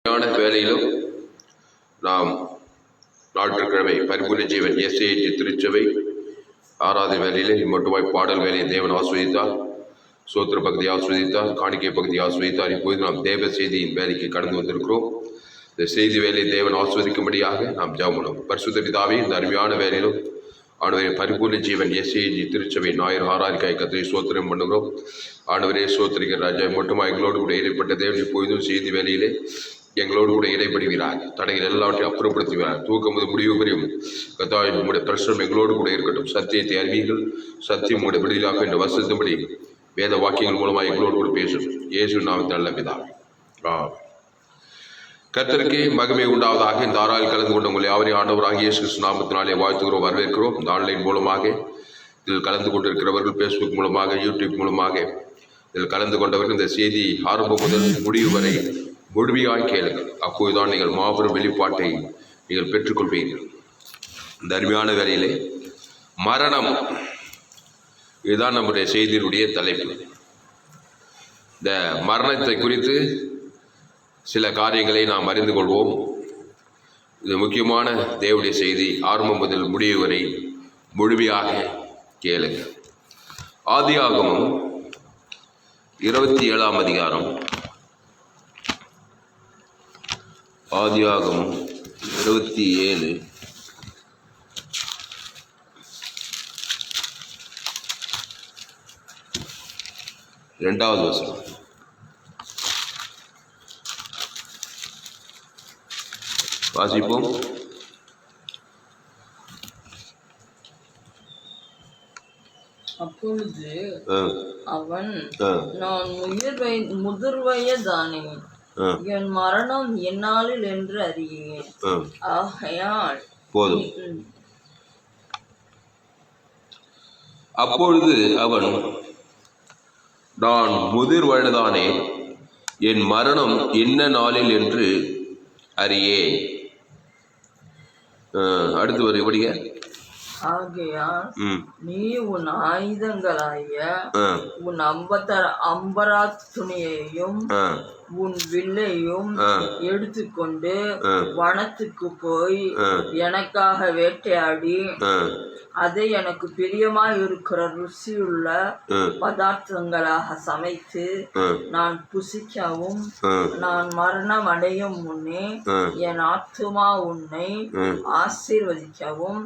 வேலையிலும் நாம் ஞாயிற்றுக்கிழமை பரிபூர்ண ஜீவன் எஸ்ஏடி திருச்சபை ஆராதனை வேலையிலே மட்டுமாய் பாடல் வேலையை தேவன் ஆஸ்வதித்தார், சோத்திர பகுதியை ஆஸ்வதித்தார், காணிக்கை பகுதியை ஆஸ்வதித்தார். இப்போது நாம் தேவ செய்தியின் வேலைக்கு கடந்து வந்திருக்கிறோம். இந்த செய்தி வேலையை தேவன் ஆஸ்வதிக்கும்படியாக நாம் ஜெபம் பண்ணுவோம். பரிசுத்த பிதாவே, இந்த அருமையான வேலையிலும் ஆண்டவரே பரிபூர்ண ஜீவன் எஸ்ஏஜி திருச்சபை ஞாயிறு ஆராதிக்காய் கத்திரை சோத்திரம் பண்ணுகிறோம். ஆண்டவரே சோத்திரிக்கிற ராஜா மட்டுமா எங்களோடு கூட இடைப்பட்ட தேவன் இப்போதும் செய்தி வேலையிலே எங்களோடு கூட இடைப்படுவீராக. தடைகள் எல்லாவற்றையும் அப்புறப்படுத்துவீராக. தூக்கம் முடிவு பெரியும் கத்தாய் உங்களுடைய பிரசனம் எங்களோடு கூட இருக்கட்டும். சத்தியத்தை அறிவீர்கள், சத்தியம் உங்களுடைய விடுதலாக என்ற வசனத்தின்படி வேத வாக்கியங்கள் மூலமாக எங்களோடு கூட பேசும். இயேசு நாமத்தில் நல்ல பிதாவே. கர்த்தருக்கு மகிமை உண்டாவதாக. இந்த ஆராயில் கலந்து கொண்ட உங்களை யாவரையும் ஆண்டவராக இயேசு கிறிஸ்து நாமத்தினாலே வாழ்த்துகிறோம், வரவேற்கிறோம். இந்த ஆன்லைன் மூலமாக இதில் கலந்து கொண்டிருக்கிறவர்கள், ஃபேஸ்புக் மூலமாக, யூடியூப் மூலமாக இதில் கலந்து கொண்டவர்கள் இந்த செய்தி ஆரம்பம் முதல் முடிவு வரை முழுமையாய் கேளுங்கள். அப்போதுதான் நீங்கள் மாபெரும் வெளிப்பாட்டை நீங்கள் பெற்றுக்கொள்வீர்கள். இந்த அருமையான வேலையிலே மரணம், இதுதான் நம்முடைய செய்தியினுடைய தலைப்பு. இந்த மரணத்தை குறித்து சில காரியங்களை நாம் அறிந்து கொள்வோம். இது முக்கியமான தேவனுடைய செய்தி. ஆரம்பம் முதல் முடிவு வரை முழுமையாக கேளுங்கள். ஆதியாகமம் 27ஆம் அதிகாரம். ஆதியாகமம் 27 2வது வசனம். வாசிப்போம். அப்பொழுது அவன், நான் முதிர்வயதானேன், என் மரணம் எந்நாளில் என்று அறியேன். ஆகையால் போதும். அப்பொழுது அவன், நான் முதிர் வயதானேன், என் மரணம் என்ன நாளில் என்று அறியேன். அடுத்து வரை படிங்க. ஆகையால் நீ உன் ஆயுதங்களாய உன் அம்பரா துணியையும் உன் வில்லையும் எடுத்துக்கொண்டு வனத்துக்கு போய் எனக்காக வேட்டையாடி அதை எனக்கு பிரியமாய் இருக்கிற ருசியுள்ள பதார்த்தங்களாக சமைத்து நான் புசிக்கவும், நான் மரணம் அடையும் முன்னே என் ஆத்துமா உன்னை ஆசீர்வதிக்கவும்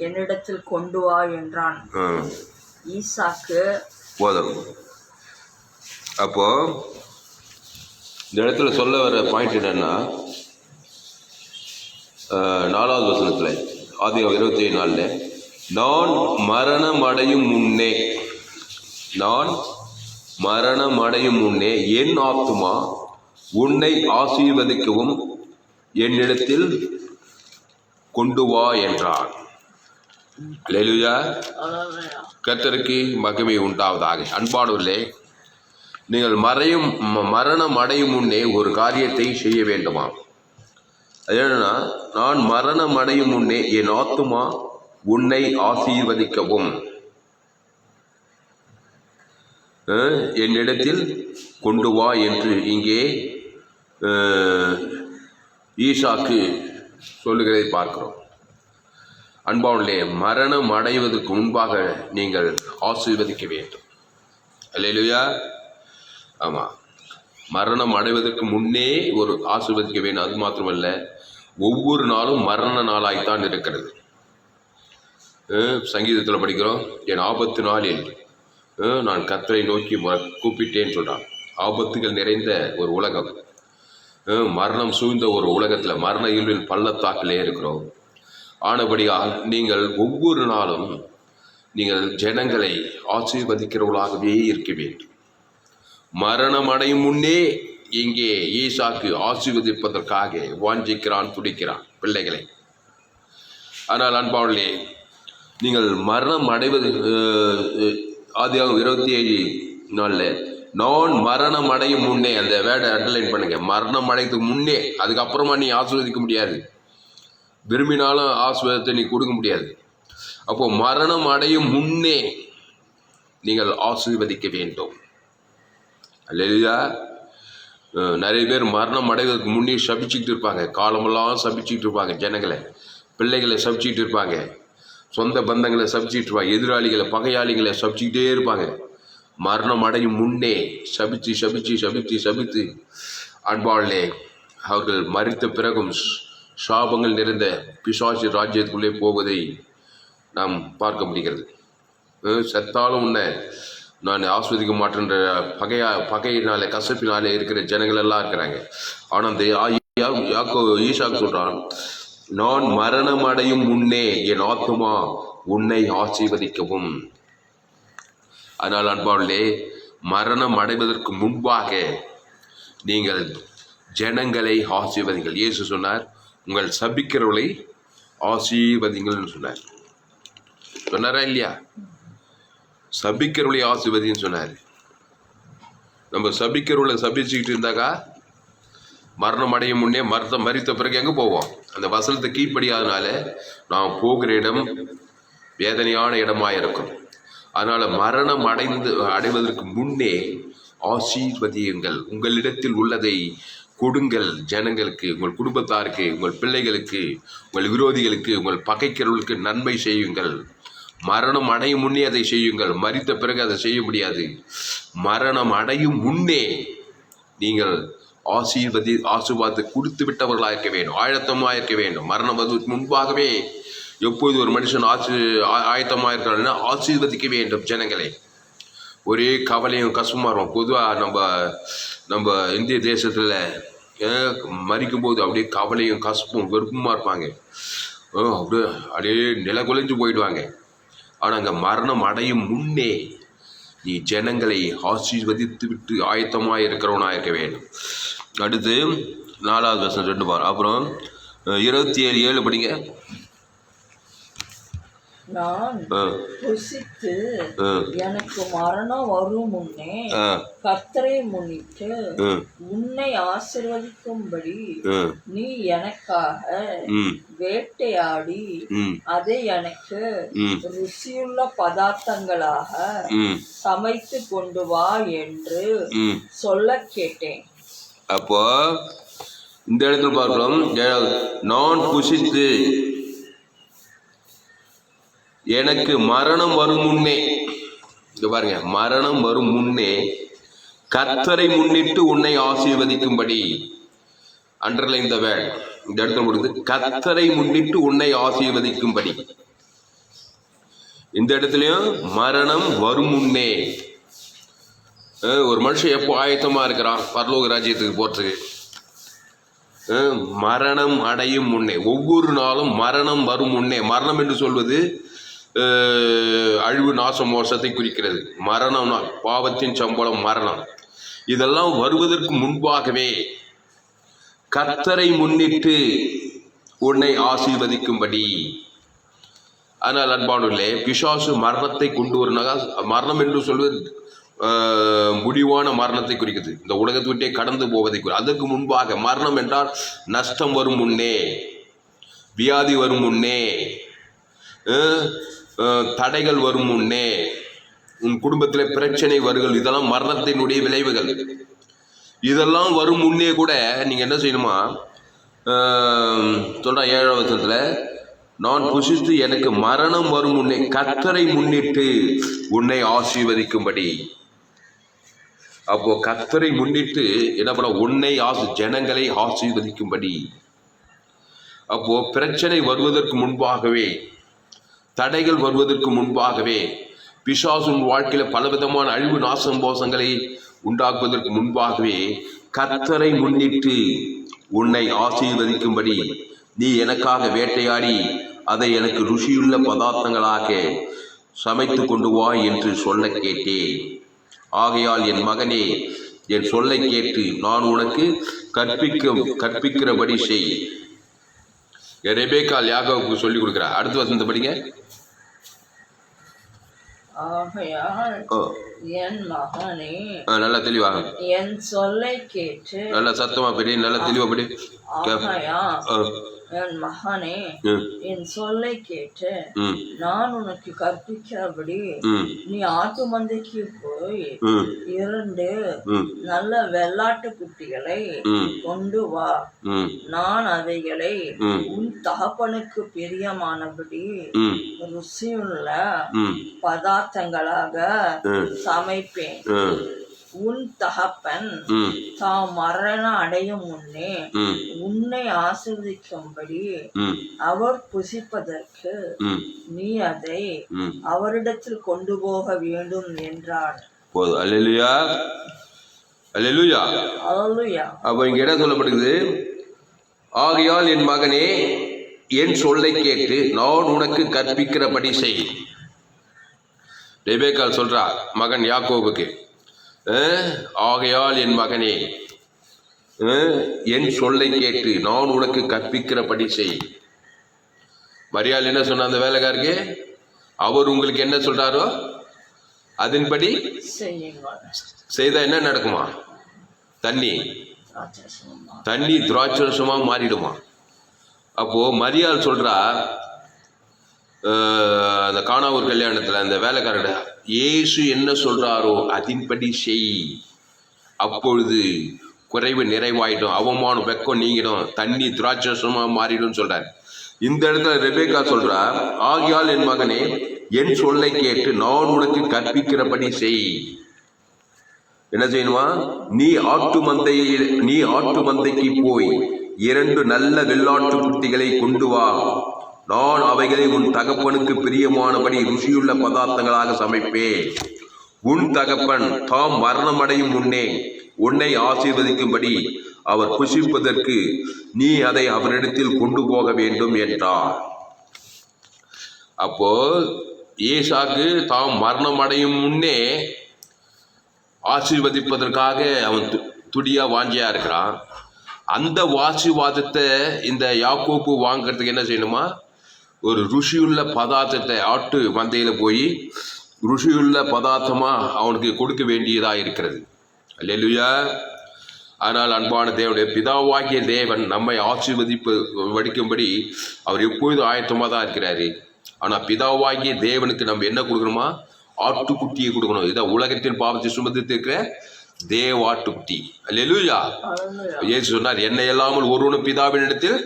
என்னிடத்தில் கொண்டு வா என்றான். ஈசாக்கு. போதும். அப்போ இந்த இடத்துல சொல்ல வர பாயிண்ட் என்னன்னா, 4வது வசனத்துல ஆதியாகமம் 27:4, நான் மரணம் அடையும் முன்னே, நான் மரணம் அடையும் முன்னே என் ஆத்துமா உன்னை ஆசீர்வதிக்கவும் என்னிடத்தில் கொண்டு வா என்றான். அல்லேலூயா. கர்த்தருக்கு மகிமை உண்டாவதாக. அன்பானவர்களே, நீங்கள் மரணம் அடையும் முன்னே ஒரு காரியத்தை செய்ய வேண்டுமா? அது என்னன்னா, நான் மரணம் அடையும் முன்னே என் ஆத்துமா உன்னை ஆசீர்வதிக்கவும் என்னிடத்தில் கொண்டு வா என்று இங்கே ஈசாக்கு சொல்லுகிறதை பார்க்கிறோம். அன்பானவர்களே, மரணம் அடைவதற்கு முன்பாக நீங்கள் ஆசீர்வதிக்க வேண்டும். அல்லேலூயா. ஆமாம், மரணம் அடைவதற்கு முன்னே ஒரு ஆசீர்வதிக்க வேண்டும். அது மாத்திரமல்ல, ஒவ்வொரு நாளும் மரண நாளாய்த்தான் இருக்கிறது. சங்கீதத்தில் படிக்கிறோம், என் ஆபத்து நாளில் நான் கர்த்தரை நோக்கி கூப்பிட்டேன்னு சொல்கிறான். ஆபத்துகள் நிறைந்த ஒரு உலகம், மரணம் சூழ்ந்த ஒரு உலகத்தில், மரண இருளின் பள்ளத்தாக்கிலே இருக்கிறோம். ஆனபடியால் நீங்கள் ஒவ்வொரு நாளும் நீங்கள் ஜனங்களை ஆசீர்வதிக்கிறவர்களாகவே இருக்க வேண்டும். மரணம் அடையும் முன்னே இங்கே ஈசாக்கு ஆசீர்வதிப்பதற்காக வாஞ்சிக்கிறான், துடிக்கிறான் பிள்ளைகளை. ஆனால் அன்பானவர்களே, நீங்கள் மரணம் அடைவது, ஆதியாகமம் 27:4, நான் மரணம் அடையும் முன்னே, அந்த வேர்டை அண்டர்லைன் பண்ணுங்க. மரணம் அடையதுக்கு முன்னே, அதுக்கப்புறமா நீ ஆசீர்வதிக்க முடியாது. விரும்பினாலும் ஆசீர்வாதத்தை நீ கொடுக்க முடியாது. அப்போ மரணம் அடையும் முன்னே நீங்கள் ஆசீர்வதிக்க வேண்டும். அல்லேலூயா. நிறைய பேர் மரணம் அடைவதற்கு முன்னே சபிச்சுக்கிட்டு இருப்பாங்க. காலமெல்லாம் சபிச்சுக்கிட்டு இருப்பாங்க. ஜனங்களை, பிள்ளைகளை சபிச்சுக்கிட்டு இருப்பாங்க. சொந்த பந்தங்களை சபிச்சுக்கிட்டு இருப்பாங்க. எதிராளிகளை, பகையாளிகளை சபிச்சுக்கிட்டே இருப்பாங்க. மரணம் அடையும் முன்னே சபித்து சபித்து சபித்து சபித்து அன்பாளே அவர்கள் மரித்த பிறகும் சாபங்கள் நிறைந்த பிசாசு ராஜ்யத்துக்குள்ளே போவதை நாம் பார்க்க முடிகிறது. செத்தாலும் உன்னை நான் ஆஸ்வதிக்க மாட்டேன்ற பகையினாலே கசப்பினாலே இருக்கிற ஜனங்கள் எல்லாம் இருக்கிறாங்க. ஆனால் அந்த ஈசாக்கு சொல்றான், நான் மரணம் அடையும் முன்னே என் ஆத்துமா உன்னை ஆசீர்வதிக்கவும். அதனால் அன்பாளே, மரணம் அடைவதற்கு முன்பாக நீங்கள் ஜனங்களை ஆசீர்வதிங்கள். இயேசு சொன்னார், உங்கள் சபிக்கிறவர்களை ஆசீர்வதிங்கள்னு சொன்னார். சொன்னாரா இல்லையா? சபிக்கிறவர்களை ஆசீர்வதின்னு சொன்னார். நம்ம சபிக்கிறவர்களை சபிச்சுக்கிட்டு இருந்தாக்கா மரணம் அடையும் முன்னே மரித்த பிறகு எங்கே போவோம்? அந்த வசனத்தை கீழ்ப்படியாதனால நாம் போகிற இடம் வேதனையான இடமாக இருக்கும். அதனால் மரணம் அடைவதற்கு முன்னே ஆசீர்வதியுங்கள். உங்களிடத்தில் உள்ளதை கொடுங்கள் ஜனங்களுக்கு, உங்கள் குடும்பத்தாருக்கு, உங்கள் பிள்ளைகளுக்கு, உங்கள் விரோதிகளுக்கு, உங்கள் பகைக்கிறவர்களுக்கு நன்மை செய்யுங்கள். மரணம் அடையும் முன்னே அதை செய்யுங்கள். மரித்த பிறகு அதை செய்ய முடியாது. மரணம் அடையும் முன்னே நீங்கள் ஆசீர்வாதத்தை கொடுத்து விட்டவர்களாக இருக்க வேண்டும், ஆயத்தமாக இருக்க வேண்டும். மரணம் வருவதற்கு முன்பாகவே எப்போது ஒரு மனுஷன் ஆயத்தமாக இருக்கிறான்னா ஆசீர்வதிக்க வேண்டும் ஜனங்களை. ஒரே கவலையும் கஷ்டமாக இருக்கும். பொதுவாக நம்ம இந்திய தேசத்தில் மறிக்கும்போது அப்படியே கவலையும் கஷ்டமும் வெறுப்புமாக இருப்பாங்க. அப்படியே நிலகுலைஞ்சு போயிடுவாங்க. ஆனால் அங்கே மரணம் அடையும் முன்னே நீ ஜனங்களை ஆசீர்வதித்து விட்டு ஆயத்தமாக இருக்கிறவனாக இருக்க வேண்டும். அடுத்து 4வது வசனம் 2 பார். அப்புறம் 27:7 படிங்க. நான் புசித்து எனக்கு மரணம் வரும் முன்னே கர்த்தரை முன்னிட்டு உன்னை ஆசீர்வதிக்கும்படி நீ எனக்காக வேட்டையாடி அதை எனக்கு ருசியுள்ள பதார்த்தங்களாக சமைத்து கொண்டு வா என்று சொல்ல கேட்டேன். அப்போ இந்த இடத்துல பார்க்கிறோம், நான் புசித்து எனக்கு மரணம் வரும் முன்னே, இங்க பாருங்க, மரணம் வரும் முன்னே கர்த்தரை முன்னிட்டு உன்னை ஆசீர்வதிக்கும்படி. Underline the word. இந்த இடத்துல முடிந்து கர்த்தரை முன்னிட்டு உன்னை ஆசீர்வதிக்கும்படி. இந்த இடத்துலயும் மரணம் வரும் முன்னே. ஒரு மனுஷன் எப்போ ஆயத்தமா இருக்கிறான் பரலோக ராஜ்யத்துக்கு போறதுக்கு? மரணம் அடையும் முன்னே. ஒவ்வொரு நாளும் மரணம் வரும் முன்னே. மரணம் என்று சொல்வது அழிவு, நாசம், மோசத்தை குறிக்கிறது. மரணம், பாவத்தின் சம்பளம் மரணம். இதெல்லாம் வருவதற்கு முன்பாகவே கர்த்தரை முன்னிட்டு உன்னை ஆசீர்வதிக்கும்படி. ஆனால் அன்பானவர்களே, பிசாசு மரணத்தை கொண்டு வரனாக, மரணம் என்று சொல்வது முடிவான மரணத்தை குறிக்கிறது. இந்த உலகத்தை விட்டே கடந்து போவதை குறிக்கிறது. அதற்கு முன்பாக மரணம் என்றால் நஷ்டம் வரும் முன்னே, வியாதி வரும் முன்னே, தடைகள் வரும் முன்னே, உன் குடும்பத்தில் பிரச்சனை வருகள், இதெல்லாம் மரணத்தினுடைய விளைவுகள். இதெல்லாம் வரும் முன்னே கூட நீங்க என்ன செய்யணுமா? சொல்ற 7வது வசனத்துல, நான் புசித்து எனக்கு மரணம் வரும் முன்னே கர்த்தரை முன்னிட்டு உன்னை ஆசீர்வதிக்கும்படி. அப்போ கர்த்தரை முன்னிட்டு என்ன பண்ண? உன்னை ஜனங்களை ஆசீர்வதிக்கும்படி. அப்போ பிரச்சனை வருவதற்கு முன்பாகவே, தடைகள் வருவதற்கு முன்பாகவே, பிசாசுன் வாழ்க்கையில பலவிதமான அழிவு, நாசம், மோசங்களை உண்டாக்குவதற்கு முன்பாகவே கர்த்தரை முன்னிட்டு உன்னை ஆசீர்வதிக்கும்படி நீ எனக்காக வேட்டையாடி அதை எனக்கு ருசியுள்ள பதார்த்தங்களாக சமைத்து கொண்டு வா என்று சொல்ல கேட்டேன். ஆகையால் என் மகனே, என் சொல்லை கேட்டு நான் உனக்கு கற்பிக்கிறபடி செய். ரெபேக்காள் யாக்கோபுக்கு சொல்லிக் கொடுக்கிறார். அடுத்து வசனத்தை படிங்க. ஆகையால் என் மகனே, நல்லா தெளிவாக என் சொல்லை கேட்டு, நல்லா சத்தமா படி, நல்லா தெளிவா படி. என் மகனே, ம், என் சொல்லை கேட்டு ம், நான் உனக்கு கற்பிக்கிறபடி ம், நீ ஆட்டு மந்தைக்கு போய் ம், 2 ம், நல்ல வெள்ளாட்டு குட்டிகளை ம், கொண்டு வா. ம், நான் அவைகளை ம், உன் தகப்பனுக்கு பிரியமானபடி ம், ருசியுள்ள ம், பதார்த்தங்களாக ம், சமைப்பேன். ம், உன் தகப்பன் ம், தாம் மரணம் அடையும் முன்னே ம், உன்னை ஆசீர்வதிக்கும்படி ம், அவர் புசிப்பதற்கு ம், நீ அதை ம். அவரிடத்தில் கொண்டு போக வேண்டும் என்றார். போதும். அல்லேலூயா, அல்லேலூயா. அல்லேலூயா. அப்போ இங்க என்ன சொல்லப்படுகிறது? ஆகையால் என் மகனே, என் சொல்லை கேட்டு நான் உனக்கு கற்பிக்கிறபடி செய். ரெபேக்காள் சொல்றா மகன் யாக்கோபுக்கு, ஆகையால் என் மகனே, என் சொல்லை கேட்டு நான் உனக்கு கற்பிக்கிறபடி செய். மரியாள் என்ன சொன்ன அந்த வேலைக்காருக்கு? அவர் உங்களுக்கு என்ன சொல்றாரோ அதன்படி செய்யுங்கள். செய்தா என்ன நடக்குமா? தண்ணி ராட்சசமா. தண்ணி திராட்சரசமா மாறிடுமா? அப்போ மரியாள் சொல்றா, அந்த காணாவூர் கல்யாணத்துல அந்த வேலைக்காரட இயேசு என்ன சொல்றாரோ அதன்படி செய், அப்பொழுது குறைவு நிறைவாயிடும், அவமானம் வெக்கம் நீங்கிடும், தண்ணி திராட்சரசமா மாறிடும் சொல்றாரு. இந்த இடத்துல ரெபேக்கா சொல்றா, ஆகையால் என் மகனே, என் சொல்லை கேட்டு நான் உனக்கு கற்பிக்கிறபடி செய். என்ன செய்யணுமா? நீ ஆட்டு மந்தைக்கு போய் 2 நல்ல வெள்ளாட்டு குட்டிகளை கொண்டு வா. நான் அவைகளை உன் தகப்பனுக்கு பிரியமானபடி ருசியுள்ள பதார்த்தங்களாக சமைப்பேன். உன் தகப்பன் தாம் மரணமடையும் முன்னே உன்னை ஆசீர்வதிக்கும்படி அவர் புசிப்பதற்கு நீ அதை அவரிடத்தில் கொண்டு போக வேண்டும் என்றார். அப்போ ஈசாக்கு தாம் மரணமடையும் முன்னே ஆசீர்வதிப்பதற்காக அவன் துடியா வாஞ்சியா இருக்கிறான். அந்த ஆசீர்வாதத்தை இந்த யாக்கோப்பு வாங்கிறதுக்கு என்ன செய்யணுமா? ஒரு ருசியுள்ள பதார்த்தத்தை ஆட்டு மந்தையில போய் ருசியுள்ள பதார்த்தமா அவனுக்கு கொடுக்க வேண்டியதா இருக்கிறது. அல்லேலூயா. ஆனால் அன்பான தேவனுடைய பிதாவாகிய தேவன் நம்மை வடிக்கும்படி அவர் எப்பொழுதும் ஆயத்தமாக தான் இருக்கிறாரு. ஆனால் பிதாவாகிய தேவனுக்கு நம்ம என்ன கொடுக்கணுமா? ஆட்டுக்குட்டியை கொடுக்கணும். இதான் உலகத்தின் பாவத்தை சுமந்து இருக்கிற தேவ ஆட்டுக்குட்டி. அல்லேலூயா. இயேசு சொன்னார், என்னை இல்லாமல் ஒருவனும் பிதாவின் இடத்தில்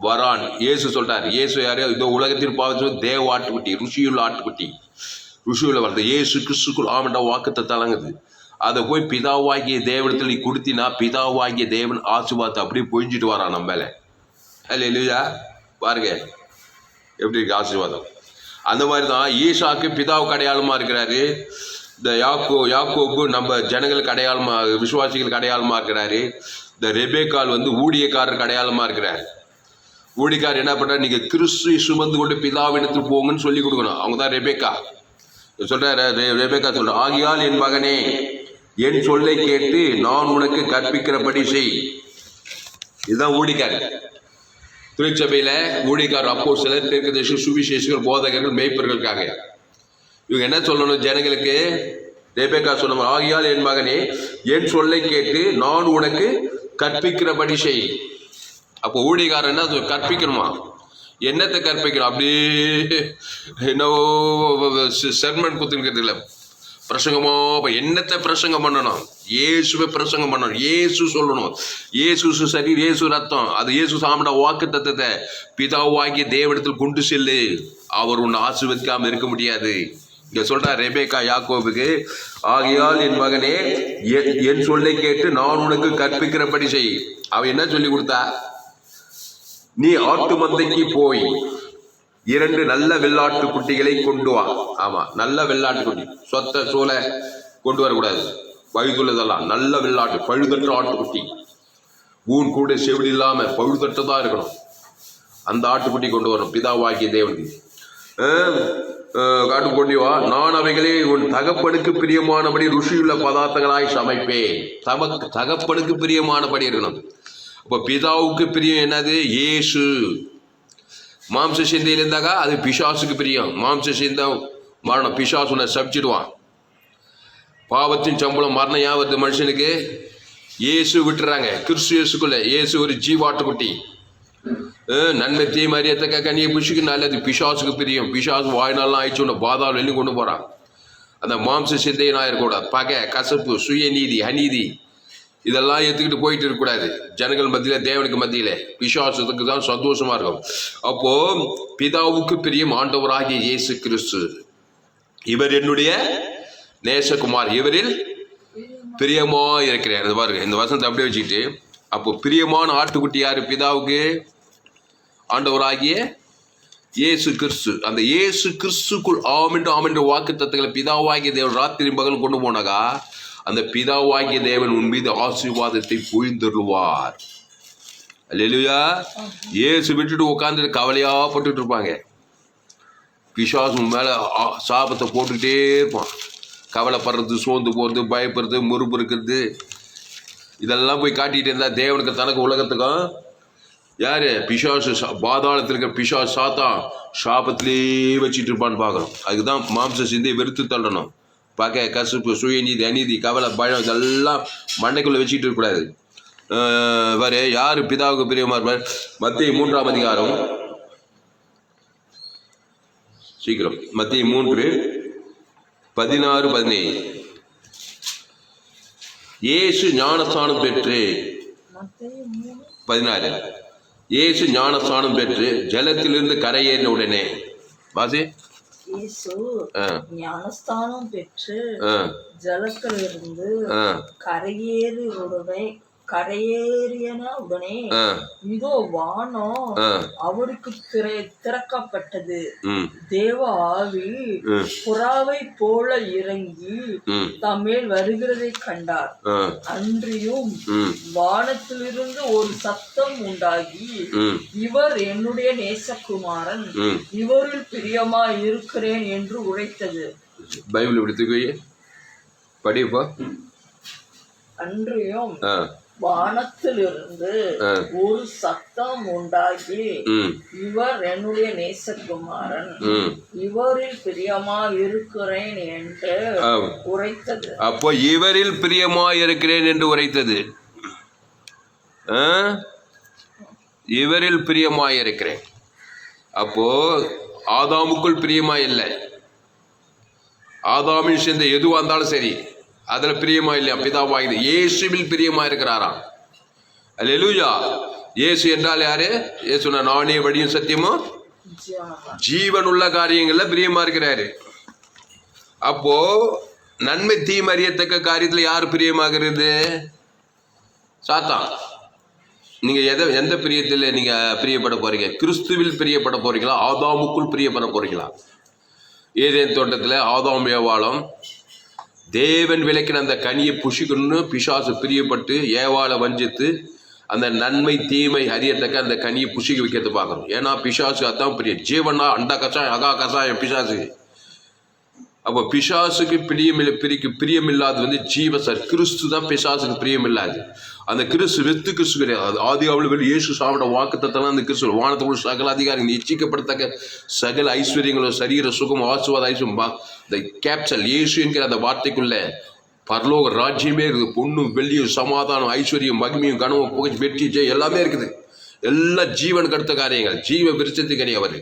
வரான். இயேசு சொல்றார். இயேசு யாரு? இதோ உலகத்தின் பாவத்தை தேவ ஆட்டுக்குட்டி, ருசியுள்ள ஆட்டுக்குட்டி, ருசியுள்ள வரது. இயேசு கிறிஸ்துக்குள் ஆமண்ட வாக்குத்தை தலங்குது. அதை போய் பிதாவாகிய தேவனத்தில் நீ கொடுத்தினா பிதாவாகிய தேவன் ஆசீர்வாதத்தை அப்படியே பொழிஞ்சிட்டு வரான் நம்ம மேல. அல்லேலூயா. பாருங்க எப்படி இருக்கு ஆசீர்வாதம். அந்த மாதிரி தான் ஈசாக்கு பிதாவுக்கு அடையாளமா இருக்கிறாரு. இந்த யாக்கோபு நம்ம ஜனங்களுக்கு அடையாளமா, விசுவாசிகளுக்கு அடையாளமா இருக்கிறாரு. இந்த ரெபேக்காள் ஊழியக்காரருக்கு அடையாளமா இருக்கிறாரு. ஊழியக்காரர் என்ன பண்றாரு? நீங்க கிறிஸ்து சுமந்து கொண்டு பிதாவிடத்தில் போங்கன்னு சொல்லி கொடுக்கணும். அவங்க தான் ரெபேக்கா. சொல்றாரு, ரெபேக்கா சொல்ற, ஆகையால் என் மகனே, என் சொல்லை கேட்டு நான் உனக்கு கற்பிக்கிறபடி செய். இதுதான் ஊழியக்காரர். திருச்சபையில ஊழியக்காரர் அப்போஸ்தலர், தீர்க்கதரிசி, சுவிசேஷகர், போதகர்கள், மேய்ப்பர்களுக்காக இவங்க என்ன சொல்லணும்? ஜனங்களுக்கு ரெபேக்கா சொன்ன, ஆகையால் என் மகனே, என் சொல்லை கேட்டு நான் உனக்கு கற்பிக்கிறபடி செய். அப்போ ஊழியக்காரர் என்ன கற்பிக்கணுமா? என்னத்தை கற்பிக்கணும்? அப்படியே என்னவோ செர்மன் குத்துங்கிறது இல்லை, பிரசங்கமோ. என்னத்தை பிரசங்கம் பண்ணணும்? இயேசுவை பிரசங்கம் பண்ணணும். இயேசு சொல்லணும். இயேசு சரி, இயேசு ரத்தம், அது இயேசு சாமிட வாக்கு தத்தத்தை பிதாவாகிய தேவனிடத்தில் கொண்டு செல்லு. அவர் உன்னை ஆசீர்வதிக்காம இருக்க முடியாது. இங்க சொல்ற ரெபேக்கா யாக்கோபுக்கு, ஆகையால் என் மகனே, என் சொல்லை கேட்டு நான் உனக்கு கற்பிக்கிறபடி செய். அவ என்ன சொல்லி கொடுத்தா? நீ ஆட்டு மந்தைக்கு போய் 2 நல்ல வெள்ளாட்டு குட்டிகளை கொண்டு வா. ஆமா, நல்ல வெள்ளாட்டு குட்டி, சொத்த சோலை கொண்டு வரக்கூடாது, வயதுள்ளதெல்லாம் நல்ல வெள்ளாட்டு, பழுதற்ற ஆட்டுக்குட்டி, ஊன் கூட செவிடு இல்லாம பழுதற்றதா இருக்கணும். அந்த ஆட்டுக்குட்டி கொண்டு வரணும். பிதாவாகிய தேவன் காட்டு கொண்டு வா. நான் அவைகளே உன் தகப்பனுக்கு பிரியமானபடி ருசியுள்ள பதார்த்தங்களாய் சமைப்பேன். தகப்பனுக்கு பிரியமானபடி இருக்கணும். இப்போ பிதாவுக்கு பிரியம் என்னது? இயேசு. மாம்ச சிந்தையில் இருந்தாக்கா அது பிசாசுக்கு பிரியம். மாம்ச சிந்தை மரணம், பிசாசு உன்னை சபிச்சிடுவான். பாவத்தின் சம்பளம் மரணம். ஏன் வருது மனுஷனுக்கு? இயேசு விட்டுறாங்க. கிறிஸ்து இயேசுக்குள்ள. இயேசு ஒரு ஜீவாட்டுக்குட்டி. நன்மை தீமை அறியத்தக்க கனியை புசிக்கினால அது பிசாசுக்கு பிரியும். பிசாசு வாய்நாள்லாம் ஆயிடுச்சு உன்னை பாதாளம் வெளியும் கொண்டு போகிறான். அந்த மாம்ச சிந்தையினா இருக்கக்கூடாது. பகை, கசப்பு, சுயநீதி, அநீதி இதெல்லாம் ஏற்றுக்கிட்டு போயிட்டு இருக்கக்கூடாது. ஜனங்கள் மத்தியில், தேவனுக்கு மத்தியில். பிசாசுக்கு தான் சந்தோஷமா இருக்கும். அப்போ பிதாவுக்கு பிரியம் ஆண்டவராகிய இயேசு கிறிஸ்து, இவர் என்னுடைய நேசகுமார், இவரில் பிரியமா இருக்கிறார். இது பாருங்க, இந்த வசனத்தை அப்படியே வச்சுக்கிட்டு, அப்போ பிரியமான ஆட்டுக்குட்டி யாரு பிதாவுக்கு? ஆண்டவராகிய இயேசு கிறிஸ்து. அந்த இயேசு கிறிஸ்துக்குள் ஆமென்று வாக்கு தத்தங்களை பிதாவாகிய தேவன் ராத்திரி பகல் கொண்டு போனாக்கா அந்த பிதாவாகிய தேவன் உன் மீது ஆசீர்வாதத்தை பொழிந்தருள்வார். அல்லேலூயா. இயேசு விட்டுட்டு உட்காந்துட்டு கவலையா பட்டுட்டு இருப்பாங்க. பிசாசு மேல சாபத்தை போட்டுக்கிட்டே இருப்பான். கவலைப்படுறது, சோர்ந்து போகிறது, பயப்படுறது, முறுப்பு இருக்கிறது, இதெல்லாம் போய் காட்டிகிட்டு இருந்தா தேவனுக்கு தனக்கு உலகத்துக்கும் யாரு? பிசாசு, பாதாளத்தில் இருக்கிற பிசாசு சாத்தான் சாபத்திலே வச்சுட்டு இருப்பான்னு பார்க்குறோம். அதுக்குதான் மாம்ச சிந்தையை வெறுத்து தள்ளணும். பகை, கசுப்பு, சுயநீதி, அநீதி, கவலை, பயம் இதெல்லாம் மண்டைக்குள்ளே வச்சுக்கிட்டு இருக்கக்கூடாது. வேறு யார் பிதாவுக்கு பிரியமா இருப்பார்? மத்தேயு 3ஆம் அதிகாரம், சீக்கிரம், மத்தேயு 3:16-17. இயேசு ஞானஸ்தானம் பெற்று 16. இயேசு ஞானஸ்தானம் பெற்று ஜலத்திலிருந்து கரையேறின உடனே வாசி. இயேசு ஞானஸ்தானம் பெற்று ஜலத்திலிருந்து கரையேறின உடனே இதோ வானம் அவருக்கு திறக்கப்பட்டது. தேவ ஆவி புறாவை போல இறங்கி தம்மேல் வருகிறதை கண்டார். அன்றியும் வானத்திலிருந்து ஒரு சத்தம் உண்டாகி, இவர் என்னுடைய நேசகுமாரன், இவரில் பிரியமா இருக்கிறேன் என்று உரைத்தது. பைபிள் எடுத்துக்கோ, படிப்பா. அன்றியும் வானத்திலிருந்து ஒரு சத்தம் உண்டாகி, இவர் என்னுடைய நேசகுமாரன், இவரில் பிரியமா இருக்கிறேன் என்று உரைத்தது. அப்போ இவரில் பிரியமா இருக்கிறேன் என்று உரைத்தது. இவரில் பிரியமா இருக்கிறேன். அப்போ ஆதாமுக்குள் பிரியமா இல்லை. ஆதாமின் சிந்தை எதுவாக இருந்தாலும் சரி, அதுல பிரியமா இல்லையா? பிதாவாகிது இயேசுவில் பிரியமா இருக்கிறாராம். அல்லேலூயா. இயேசு என்றால் யாரு? இயேசு நானே வழியும் சத்தியமும் ஜீவன் உள்ள காரியங்கள்ல பிரியமா இருக்கிறாரு. அப்போ நன்மை தீமை அறியத்தக்க காரியத்துல யார் பிரியமாகிறது? சாத்தான். நீங்க எந்த பிரியத்தில் நீங்க பிரியப்பட போறீங்க? கிறிஸ்துவில் பிரியப்பட போறீங்களா? ஆதாமுக்குள் பிரியப்பட போறீங்களா? ஏதேன் தோட்டத்தில் ஆதாம் ஏவாளும் தேவன் விளக்கின அந்த கனியை புஷிக்கணும்னு பிசாசு பிரியப்பட்டு ஏவாளை வஞ்சித்து அந்த நன்மை தீமை அறியத்தக்க அந்த கனியை புஷிக்க வைக்கிறது பார்க்கணும். ஏன்னா பிசாசு அதான் பிரியம். ஜீவனா அண்டா கசாயம், அகா கசாயம் பிசாசு. அப்போ பிசாசுக்கு பிரியமில்லாது ஜீவசர். கிறிஸ்து தான் பிசாசுக்கு பிரியமில்லாது. அந்த கிறிஸ்து வெத்து கிறிஸ்து கிடையாது. ஆதியாவில் இயேசு சாப்பிட வாக்குத்தத்தெல்லாம் அந்த கிறிஸ்து வானத்தோடு சகல அதிகாரங்கள் நிச்சயிக்கப்படத்தக்க சகல ஐஸ்வர்யங்களும் சரீர சுகம் ஆசுவாத ஐஸ்வர்யம் இந்த கேப்சல் இயேசு என்கிற அந்த வார்த்தைக்குள்ள பரலோக ராஜ்யமே இருக்குது. பொண்ணும் வெள்ளியும் சமாதானம் ஐஸ்வர்யம் மகிமையும் கனவும் புகழ்ச்சி வெற்றி ஜெயம் எல்லாமே இருக்குது. எல்லாம் ஜீவனுக்கு அடுத்த காரியங்கள், ஜீவ விருச்சத்துக்கு அவர்.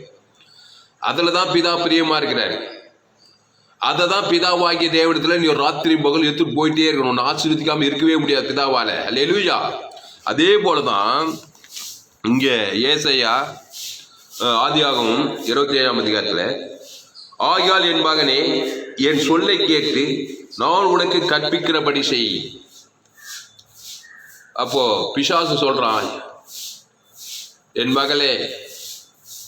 அதுல தான் பிதா பிரியமா இருக்கிறாரு. அதை தான் பிதாவாகிய தேவனத்துல நீ ஒரு ராத்திரி பகல் எடுத்துட்டு போயிட்டே இருக்கணும். ஒன்று ஆசீர்வதிக்காம இருக்கவே முடியாது பிதாவால. அல்லேலூயா. அதே போலதான் இங்க ஏசாயா ஆதியாகமம் 27ஆம் அதிகாரத்துல, ஆகையால் என் மகனே என் சொல்லை கேட்டு நான் உனக்கு கற்பிக்கிறபடி செய். அப்போ பிசாசு சொல்றான், என் மகளே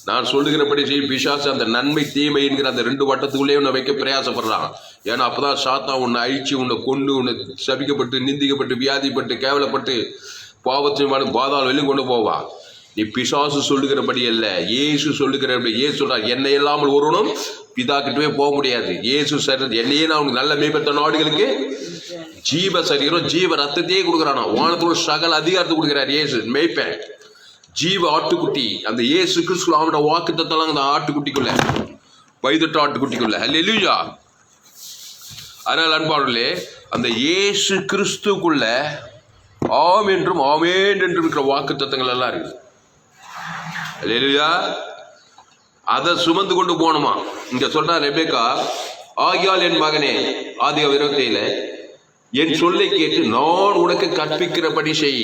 நான் சொல்லுகிறபடி செய். பிசாசு அந்த நன்மை தீமை என்கிற அந்த 2 வட்டத்துக்குள்ளே உன்னை வைக்க பிரயாசப்படுறான். ஏன்னா அப்பதான் சாத்தான் உன்னை அழிச்சு உன்னை கொண்டு உன்னை சபிக்கப்பட்டு நிந்திக்கப்பட்டு வியாதிப்பட்டு கேவலப்பட்டு பாவத்தையும் பாதாளம் வெளியும் கொண்டு போவான். நீ பிசாசு சொல்லுகிறபடி அல்ல, இயேசு சொல்லுகிறபடி. இயேசு சொல்றார், என்னை இல்லாமல் ஒருவனும் பிதா கிட்டவே போக முடியாது. இயேசு சரி, என்னையே நான் உனக்கு நல்ல மேம்பட்ட நாடுகளுக்கு ஜீவ சரீரம் ஜீவ ரத்தத்தையே கொடுக்குறானா. வானத்தோட சகல அதிகாரத்தை கொடுக்கிறார் இயேசு. மேய்ப்பேன் ஜீவ ஆட்டுக்குட்டி. அந்த இயேசு கிறிஸ்து அவனோட வாக்குத்தத்தெல்லாம் அந்த ஆட்டுக்குட்டிக்குள்ள, வயதற்ற ஆட்டுக்குட்டிக்குள்ள. அல்லேலூயா. அதனால் அன்பானவர்களே, அந்த இயேசு கிறிஸ்துக்குள்ள ஆம் என்றும் ஆமேன் என்றும் இருக்கிற வாக்குத்தத்தங்கள் எல்லாம் இருக்கு. அல்லேலூயா. அதை சுமந்து கொண்டு போகணுமா. இங்க சொல்றா ரெபேக்கா, ஆகியால் என் மகனே, ஆதியாகமம் 27, என் சொல்லை கேட்டு நான் உனக்கு கற்பிக்கிறபடி செய்.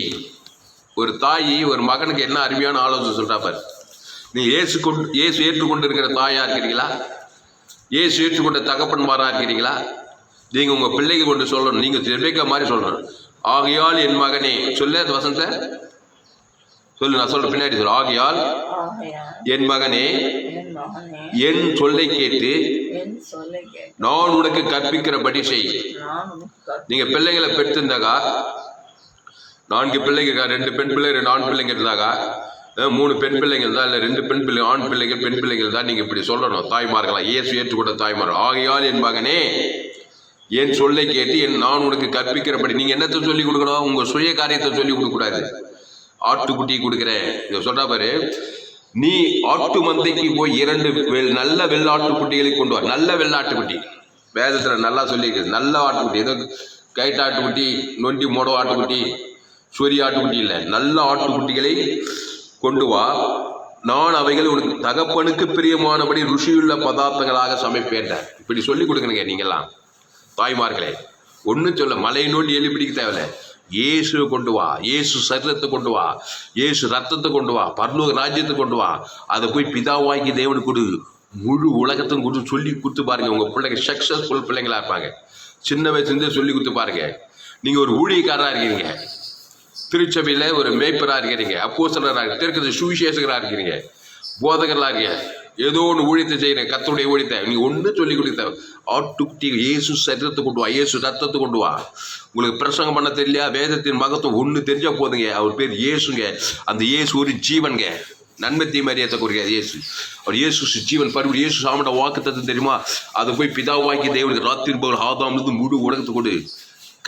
ஒரு தாயி ஒரு மகனுக்கு என்ன அருமையான ஆலோசனை சொல்றா பாரு. நீ இயேசு ஏற்றுக்கொண்டு இருக்கிற தாயா இருக்கிறீங்களா? இயேசு ஏற்றுக்கொண்ட தகப்பன்மாரா இருக்கிறீங்களா? நீங்க உங்க பிள்ளைக்கு கொண்டு சொல்லணும். நீங்க ரெபேக்கா மாதிரி சொல்லணும். ஆகையால் என் மகனே, சொல்லு அந்த வசனத்தை சொல்லு, நான் சொல்ற பின்னாடி சொல்லு. ஆகையால் என் மகனே, என் சொல்லை கேட்டு நான் உனக்கு கற்பிக்கிறபடி செய். நீங்க பிள்ளைகளை பெற்றிருந்தாக்கா, 4 பிள்ளைங்க, 2 பெண் பிள்ளை 2 ஆண் பிள்ளைங்க இருந்தாக்கா, 3 பெண் பிள்ளைகள் தான், இல்லை 2 பெண் பிள்ளை, ஆண் பிள்ளைகள் பெண் பிள்ளைகள் தான், நீங்க இப்படி சொல்லணும். தாய்மார்களா, இயேசு ஏற்றுக்கொண்ட தாய்மார்கள். ஆகையால் என் மகனே, என் சொல்லை கேட்டு நான் உனக்கு கற்பிக்கிறபடி. நீங்க என்னத்தை சொல்லி கொடுக்கணும்? உங்க சுய காரியத்தை சொல்லி கொடுக்க கூடாது. ஆட்டுக்குட்டி கொடுக்கிறேன் சொல்றா பாரு. நீ ஆட்டு மந்தைக்கு போய் 2 நல்ல வெள்ளாட்டுக்குட்டிகளை கொண்டு வா. நல்ல வெள்ளாட்டுக்குட்டி வேதத்துல நல்லா சொல்லியிருக்கு. நல்ல ஆட்டுக்குட்டி, ஏதோ கைட்டு ஆட்டுக்குட்டி, நொண்டி மோடோ ஆட்டுக்குட்டி, சொரி ஆட்டுக்குட்டி இல்லை, நல்ல ஆட்டுக்குட்டிகளை கொண்டு வா. நான் அவைகள் உனக்கு தகப்பனுக்கு பிரியமானபடி ருசியுள்ள பதார்த்தங்களாக சமைப்பேன். இப்படி சொல்லி கொடுக்கணுங்க நீங்கெல்லாம் தாய்மார்களே. ஒன்றும் சொல்ல மலையை நோண்டி எழுதி பிடிக்க தேவையில்லை. இயேசுவை கொண்டு வா, இயேசு சரீரத்தை கொண்டு வா, இயேசு ரத்தத்தை கொண்டு வா, பரலோக ராஜ்யத்தை கொண்டு வா. அதை போய் பிதாவாக்கி தேவனுக்கு கொடு, முழு உலகத்தையும் கொடுத்து சொல்லி கொடுத்து பாருங்க. உங்க பிள்ளைங்க சக்சஸ்ஃபுல் பிள்ளைங்களா இருப்பாங்க. சின்ன வயசுலேருந்தே சொல்லி கொடுத்து பாருங்க. நீங்க ஒரு ஊழியக்காரராக இருக்கிறீங்க, திருச்சபையில ஒரு மேய்ப்பராக இருக்கிறீங்க, அப்போஸ்தலராக இருக்கிறது, சுவிசேஷகராக இருக்கிறீங்க, போதகர்களாக இருக்கீங்க, ஏதோ ஒன்று ஊழியத்தை செய்யறேன், கர்த்தருடைய ஊழியத்தை நீங்க ஒன்று சொல்லி கொடுத்த. ஆட்டுக்குட்டி இயேசு சரீரத்தை கொண்டு வா, இயேசு ரத்தத்தை கொண்டு வா. உங்களுக்கு பிரசங்கம் பண்ண தெரியலையா? வேதத்தின் மகத்துவம் ஒன்று தெரிஞ்சா போதுங்க. அவர் பேர் இயேசுங்க. அந்த இயேசு ஒரு ஜீவன்க. நன்மை தீமறியத்தை குறிக்க இயேசு. அவர் இயேசு ஜீவன் பருவ. இயேசு சாமட வாக்குத்தத்தை தெரியுமா? அதை போய் பிதாவாக்கி தேவனுக்கு ராத்திரி பகல் ஆதாமிலிருந்து முழு உலகத்தை கொடு.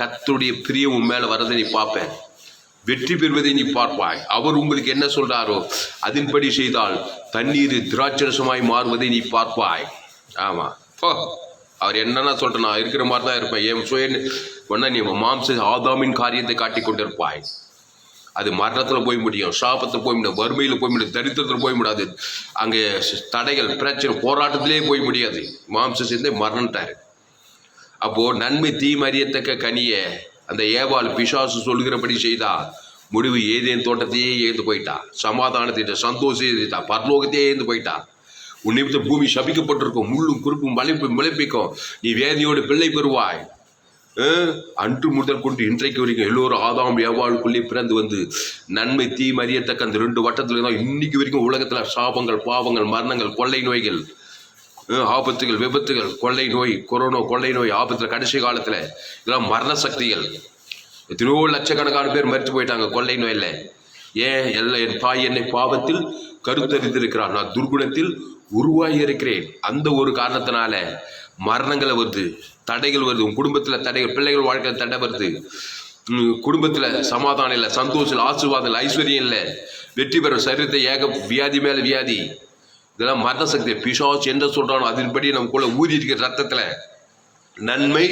கர்த்தருடைய பிரியம் மேல வரதை நீ பார்ப்பேன், வெற்றி பெறுவதை நீ பார்ப்பாய். அவர் உங்களுக்கு என்ன சொல்றாரோ அதன்படி செய்தால் தண்ணீர் திராட்சரசமாய் மாறுவதை நீ பார்ப்பாய். ஆமா, அவர் என்னன்னா சொல்றேன், நான் இருக்கிற மாதிரி தான் இருப்பேன். என் சுய ஒன்னா நீ மாம்ச ஆதாமின் காரியத்தை காட்டி கொண்டிருப்பாய். அது மரணத்துல போய் முடியும், சாபத்தில் போய் முடியும், வறுமையில போய் முடியும், தரித்திரத்தில் போய் முடியாது. அங்கே தடைகள், பிரச்சனை, போராட்டத்திலே போய் முடியாது. மாம்ச சிந்தை மரணட்டாரு. அப்போ நன்மை தீமறியத்தக்க கனிய அந்த ஏவாள் பிசாசு சொல்கிறபடி செய்தா, முடிவு ஏதேன் தோட்டத்தையே ஏந்து போயிட்டா, சமாதானத்தை சந்தோஷத்தை பரலோகத்தையே ஏந்து போயிட்டா. உன்னை விட்டு பூமி சபிக்கப்பட்டிருக்கும், முள்ளும் குறுப்பும் முளைப்பிக்கும், நீ வேதியோடு பிள்ளை பெறுவாய். அன்று முதல் கொண்டு இன்றைக்கு வரைக்கும் எல்லோரும் ஆதாம் ஏவாளுக்குள்ளே பிறந்து வந்து நன்மை தீமறியத்தக்க அந்த 2 வட்டத்துல தான் இன்னைக்கு வரைக்கும் உலகத்துல சாபங்கள், பாவங்கள், மரணங்கள், கொள்ளை நோய்கள், ஆபத்துகள், விபத்துகள், கொள்ளை நோய், கொரோனா கொள்ளை நோய், ஆபத்துல கடைசி காலத்துல இதெல்லாம் மரண சக்திகள். எத்தனையோ லட்சக்கணக்கான பேர் மரித்து போயிட்டாங்க கொள்ளை நோயில. ஏன்? எல்லாம் என் தாய் என்னை பாவத்தில் கருத்தறிந்திருக்கிறார், நான் துர்குணத்தில் உருவாகி இருக்கிறேன். அந்த ஒரு காரணத்தினால மரணங்களை வருது, தடைகள் வருது. உன் குடும்பத்துல தடைகள், பிள்ளைகள் வாழ்க்கையில் தடை வருது, குடும்பத்துல சமாதானம் இல்லை, சந்தோஷம், ஆசீர்வாதம் இல்லை, ஐஸ்வர்யம் இல்லை, வெற்றி பெற சரீரத்தை ஏக வியாதி மேல வியாதி. இதெல்லாம் மரண சக்தி. பிசாசு என்ன சொல்றானோ அதன்படி நமக்குள்ள ஊதி இருக்கிற ரத்தத்துல நன்மை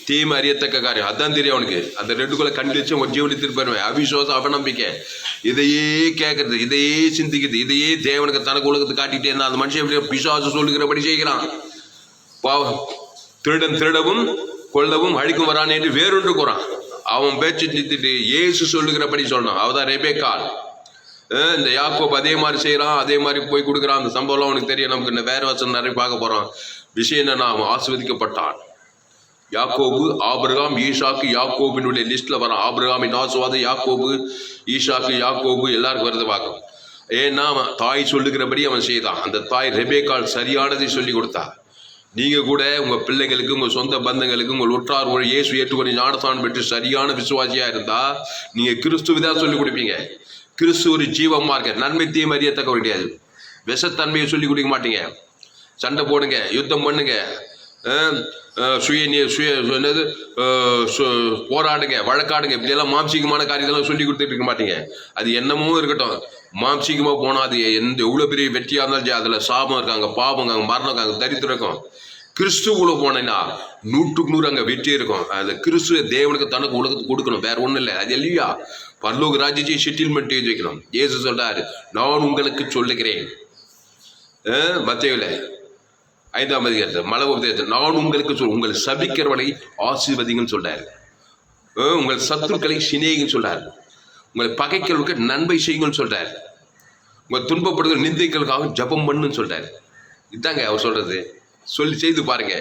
தீமை அறியத்தக்க காரியம் அதான் தெரியும் அவனுக்கு. அந்த 2 கண்டிச்சு ஒரு ஜீவனத்திற்கு பெறுவேன். அவிசுவாசம், அவநம்பிக்கை, இதையே கேட்கறது, இதையே சிந்திக்கிறது, இதையே தேவனுக்கு தனக்கு உலகத்தை காட்டிட்டே இருந்தா அந்த மனுஷன் எப்படி பிசாசு சொல்லுகிறபடி செய்கிறான். பாவம், திருடன் திருடவும் கொல்லவும் அழிக்கும் வரான் என்று வேறொன்று கூறான். அவன் பேச்சு நிறுத்திட்டு இயேசு சொல்லுகிறபடி சொல்லணும். அவதான் ரெபேக்காள். இந்த யாக்கோப் அதே மாதிரி செய்யறான், அதே மாதிரி போய் கொடுக்குறான். அந்த சம்பவம் அவனுக்கு தெரியும். நமக்கு இந்த வேற வசனம் நிறைய பார்க்க போறோம். விஷயம் என்னன்னா, அவன் ஆசீர்வதிக்கப்பட்டான். யாக்கோபு, ஆபிரகாம், ஈசாக்கு, யாக்கோபினுடைய லிஸ்ட்ல வரான். ஆபிரகாமின் ஆசீர்வாதம் யாக்கோபு, ஈசாக்கு, யாக்கோபு எல்லாருக்கும் வருது பார்க்கும். ஏன்னா அவன் தாய் சொல்லுகிறபடி அவன் செய்தான். அந்த தாய் ரெபேக்காள் சரியானதை சொல்லி கொடுத்தா. நீங்க கூட உங்க பிள்ளைங்களுக்கு, உங்க சொந்த பந்தங்களுக்கு, உங்கள் உற்றார் இயேசு ஏற்றுக்கொண்டு ஞானஸ்தானம் பெற்று சரியான விசுவாசியா இருந்தா நீங்க கிறிஸ்துவதான் சொல்லி கொடுப்பீங்க. கிறிஸ்து ஒரு ஜீவமா இருக்க, நன்மை தீமை அறியத்தக்க கிடையாது. விஷத்தன்மையை சொல்லி கொடுக்க மாட்டீங்க. சண்டை போடுங்க, யுத்தம் பண்ணுங்க, என்னது போராடுங்க, வழக்காடுங்க, இப்படியெல்லாம் மாம்சீகமான காரியத்தெல்லாம் சொல்லி கொடுத்துட்டு இருக்க மாட்டீங்க. அது என்னமோ இருக்கட்டும், மாம்சீகமா போனா அது எவ்வளவு பெரிய வெற்றியா இருந்தாலும் அதுல சாபம் இருக்காங்க, பாவம், மரணம் இருக்காங்க, தரித்திரம் இருக்கும். கிறிஸ்துக்குள்ள போனேன்னா 100க்கு 100 அங்க வெற்றி இருக்கும். அந்த கிறிஸ்துவ தேவனுக்கு தனக்கு உலகத்துக்கு கொடுக்கணும், வேற ஒண்ணும் இல்லை. அது இல்லையா பரலோக ராஜ்யத்தை செட்டில்மெண்ட் எழுதி வைக்கணும். இயேசு சொல்றாரு, நான் உங்களுக்கு சொல்லுகிறேன். மத்தேயுல 5ஆம் அதிகாரத்தில் மலை உபதேசத்தில் நான் உங்களுக்கு உங்கள் சபிக்கிறவனை ஆசீர்வதிங்கன்னு சொல்றாரு. உங்கள் சத்துருக்களை சிநேகின்னு சொல்றாரு. உங்களை பகைக்கிறவர்களுக்கு நன்மை செய்யுங்கன்னு சொல்றாரு. உங்கள் துன்பப்படுகிற நிந்தைகளுக்காக ஜபம் பண்ணுன்னு சொல்றாரு. இதுதாங்க அவர் சொல்றது. சொல்லி செய்து பாருங்க,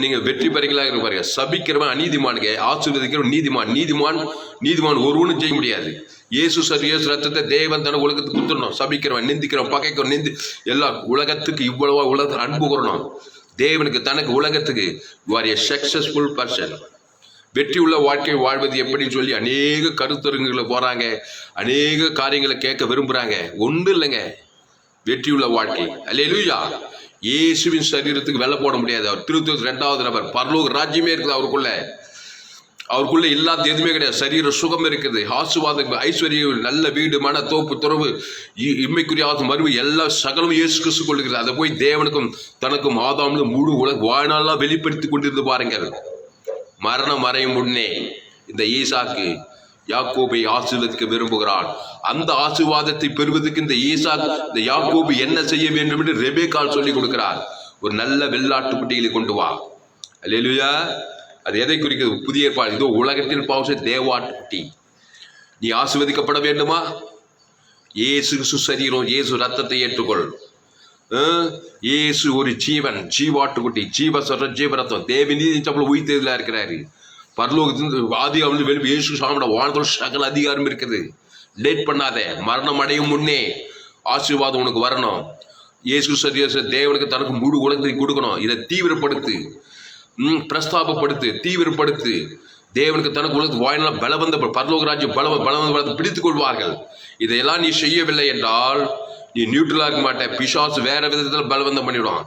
நீங்க வெற்றி பெறீங்களாக பாருங்க. சபிக்கிறவன் அநீதிமானுங்க, ஆசீர்வதிக்கிறவன் நீதிமான். நீதிமான் ஒருவனும் செய்ய முடியாது. இயேசு ரத்தத்தை தேவன் தன உலகத்துக்கு கொடுத்துடணும். சபிக்கிறவன், நிந்திக்கிறவன், பகைக்கிறவன், எல்லா உலகத்துக்கு இவ்வளவா உலகத்தில் அன்பு கூறணும். தேவனுக்கு தனக்கு உலகத்துக்கு வாரிய சக்சஸ்ஃபுல் பர்சன், வெற்றி உள்ள வாழ்க்கை வாழ்வது எப்படின்னு சொல்லி அநேக கருத்தரங்குகளை போறாங்க, அநேக காரியங்களை கேட்க விரும்புறாங்க. ஒன்றும் இல்லைங்க வெற்றியுள்ள வாழ்க்கை. அல்லேலூயா. இயேசுவின் சரீரத்துக்கு வெள்ளை போட முடியாது. அவர் திருத்துவ 2வது நபர். பரலோக ராஜ்யமே இருக்குது அவருக்குள்ள இல்லாத எதுவுமே கிடையாது. சரீர சுகம் இருக்குது, ஆசீர்வாதம், ஐஸ்வர்யம், நல்ல வீடு, மன, தோப்பு, துறவு, இம்மைக்குரிய மறுவு எல்லாம் சகலம் இயேசு கிறிஸ்து கொள்ளுகிறது. அதை போய் தேவனுக்கும் தனக்கும் ஆதாமும் முழு உலக வாழ்நாளெல்லாம் வெளிப்படுத்தி கொண்டிருந்து பாருங்கள். மரணம் அறையும் முன்னே இந்த ஈசாக்கு யாக்கோபை ஆசீர்வதிக்க விரும்புகிறான். அந்த ஆசீர்வாதத்தை பெறுவதற்கு இந்த யாக்கோபு என்ன செய்ய வேண்டும் என்று ரெபேக்காள் சொல்லி கொடுக்கிறார். ஒரு நல்ல வெள்ளாட்டு குட்டிகளை கொண்டு வா. அல்லேலூயா. அது எதை குறிக்கிறது? புதிய ஏற்பாடு. இதோ உலகத்தில் பாவச தேவாட்டு குட்டி. நீ ஆசீர்வதிக்கப்பட வேண்டுமா? இயேசு சரீரம், இயேசு ரத்தத்தை ஏற்றுக்கொள். இயேசு ஒரு ஜீவன், ஜீவாட்டுக்குட்டி, ஜீவரத்தம், தேவ நீதி சம்பளம் உயிர்த்தெழுதலா இருக்கிறாரு. பரலோகத்திலிருந்து ஆதி வெளியே இயேசு சாமியோட வாழ்ந்தோட சகல அதிகாரம் இருக்குது. லேட் பண்ணாத. மரணம் அடையும் முன்னே ஆசீர்வாதம் உனக்கு வரணும். இயேசு சரீர தேவனுக்கு தனக்கு முழு உலகத்தை கொடுக்கணும். இதை தீவிரப்படுத்து, பிரஸ்தாபப்படுத்து, தீவிரப்படுத்து. தேவனுக்கு தனக்கு உலகத்து வாழ்நாள் பலவந்த பரலோக ராஜ்யம் பலவந்த பிடித்துக் கொள்வார்கள். இதையெல்லாம் நீ செய்யவில்லை என்றால் நீ நியூட்ரலா இருக்க மாட்டேன். பிசாசு வேற விதத்துல பலவந்தம் பண்ணிவிடுவான்.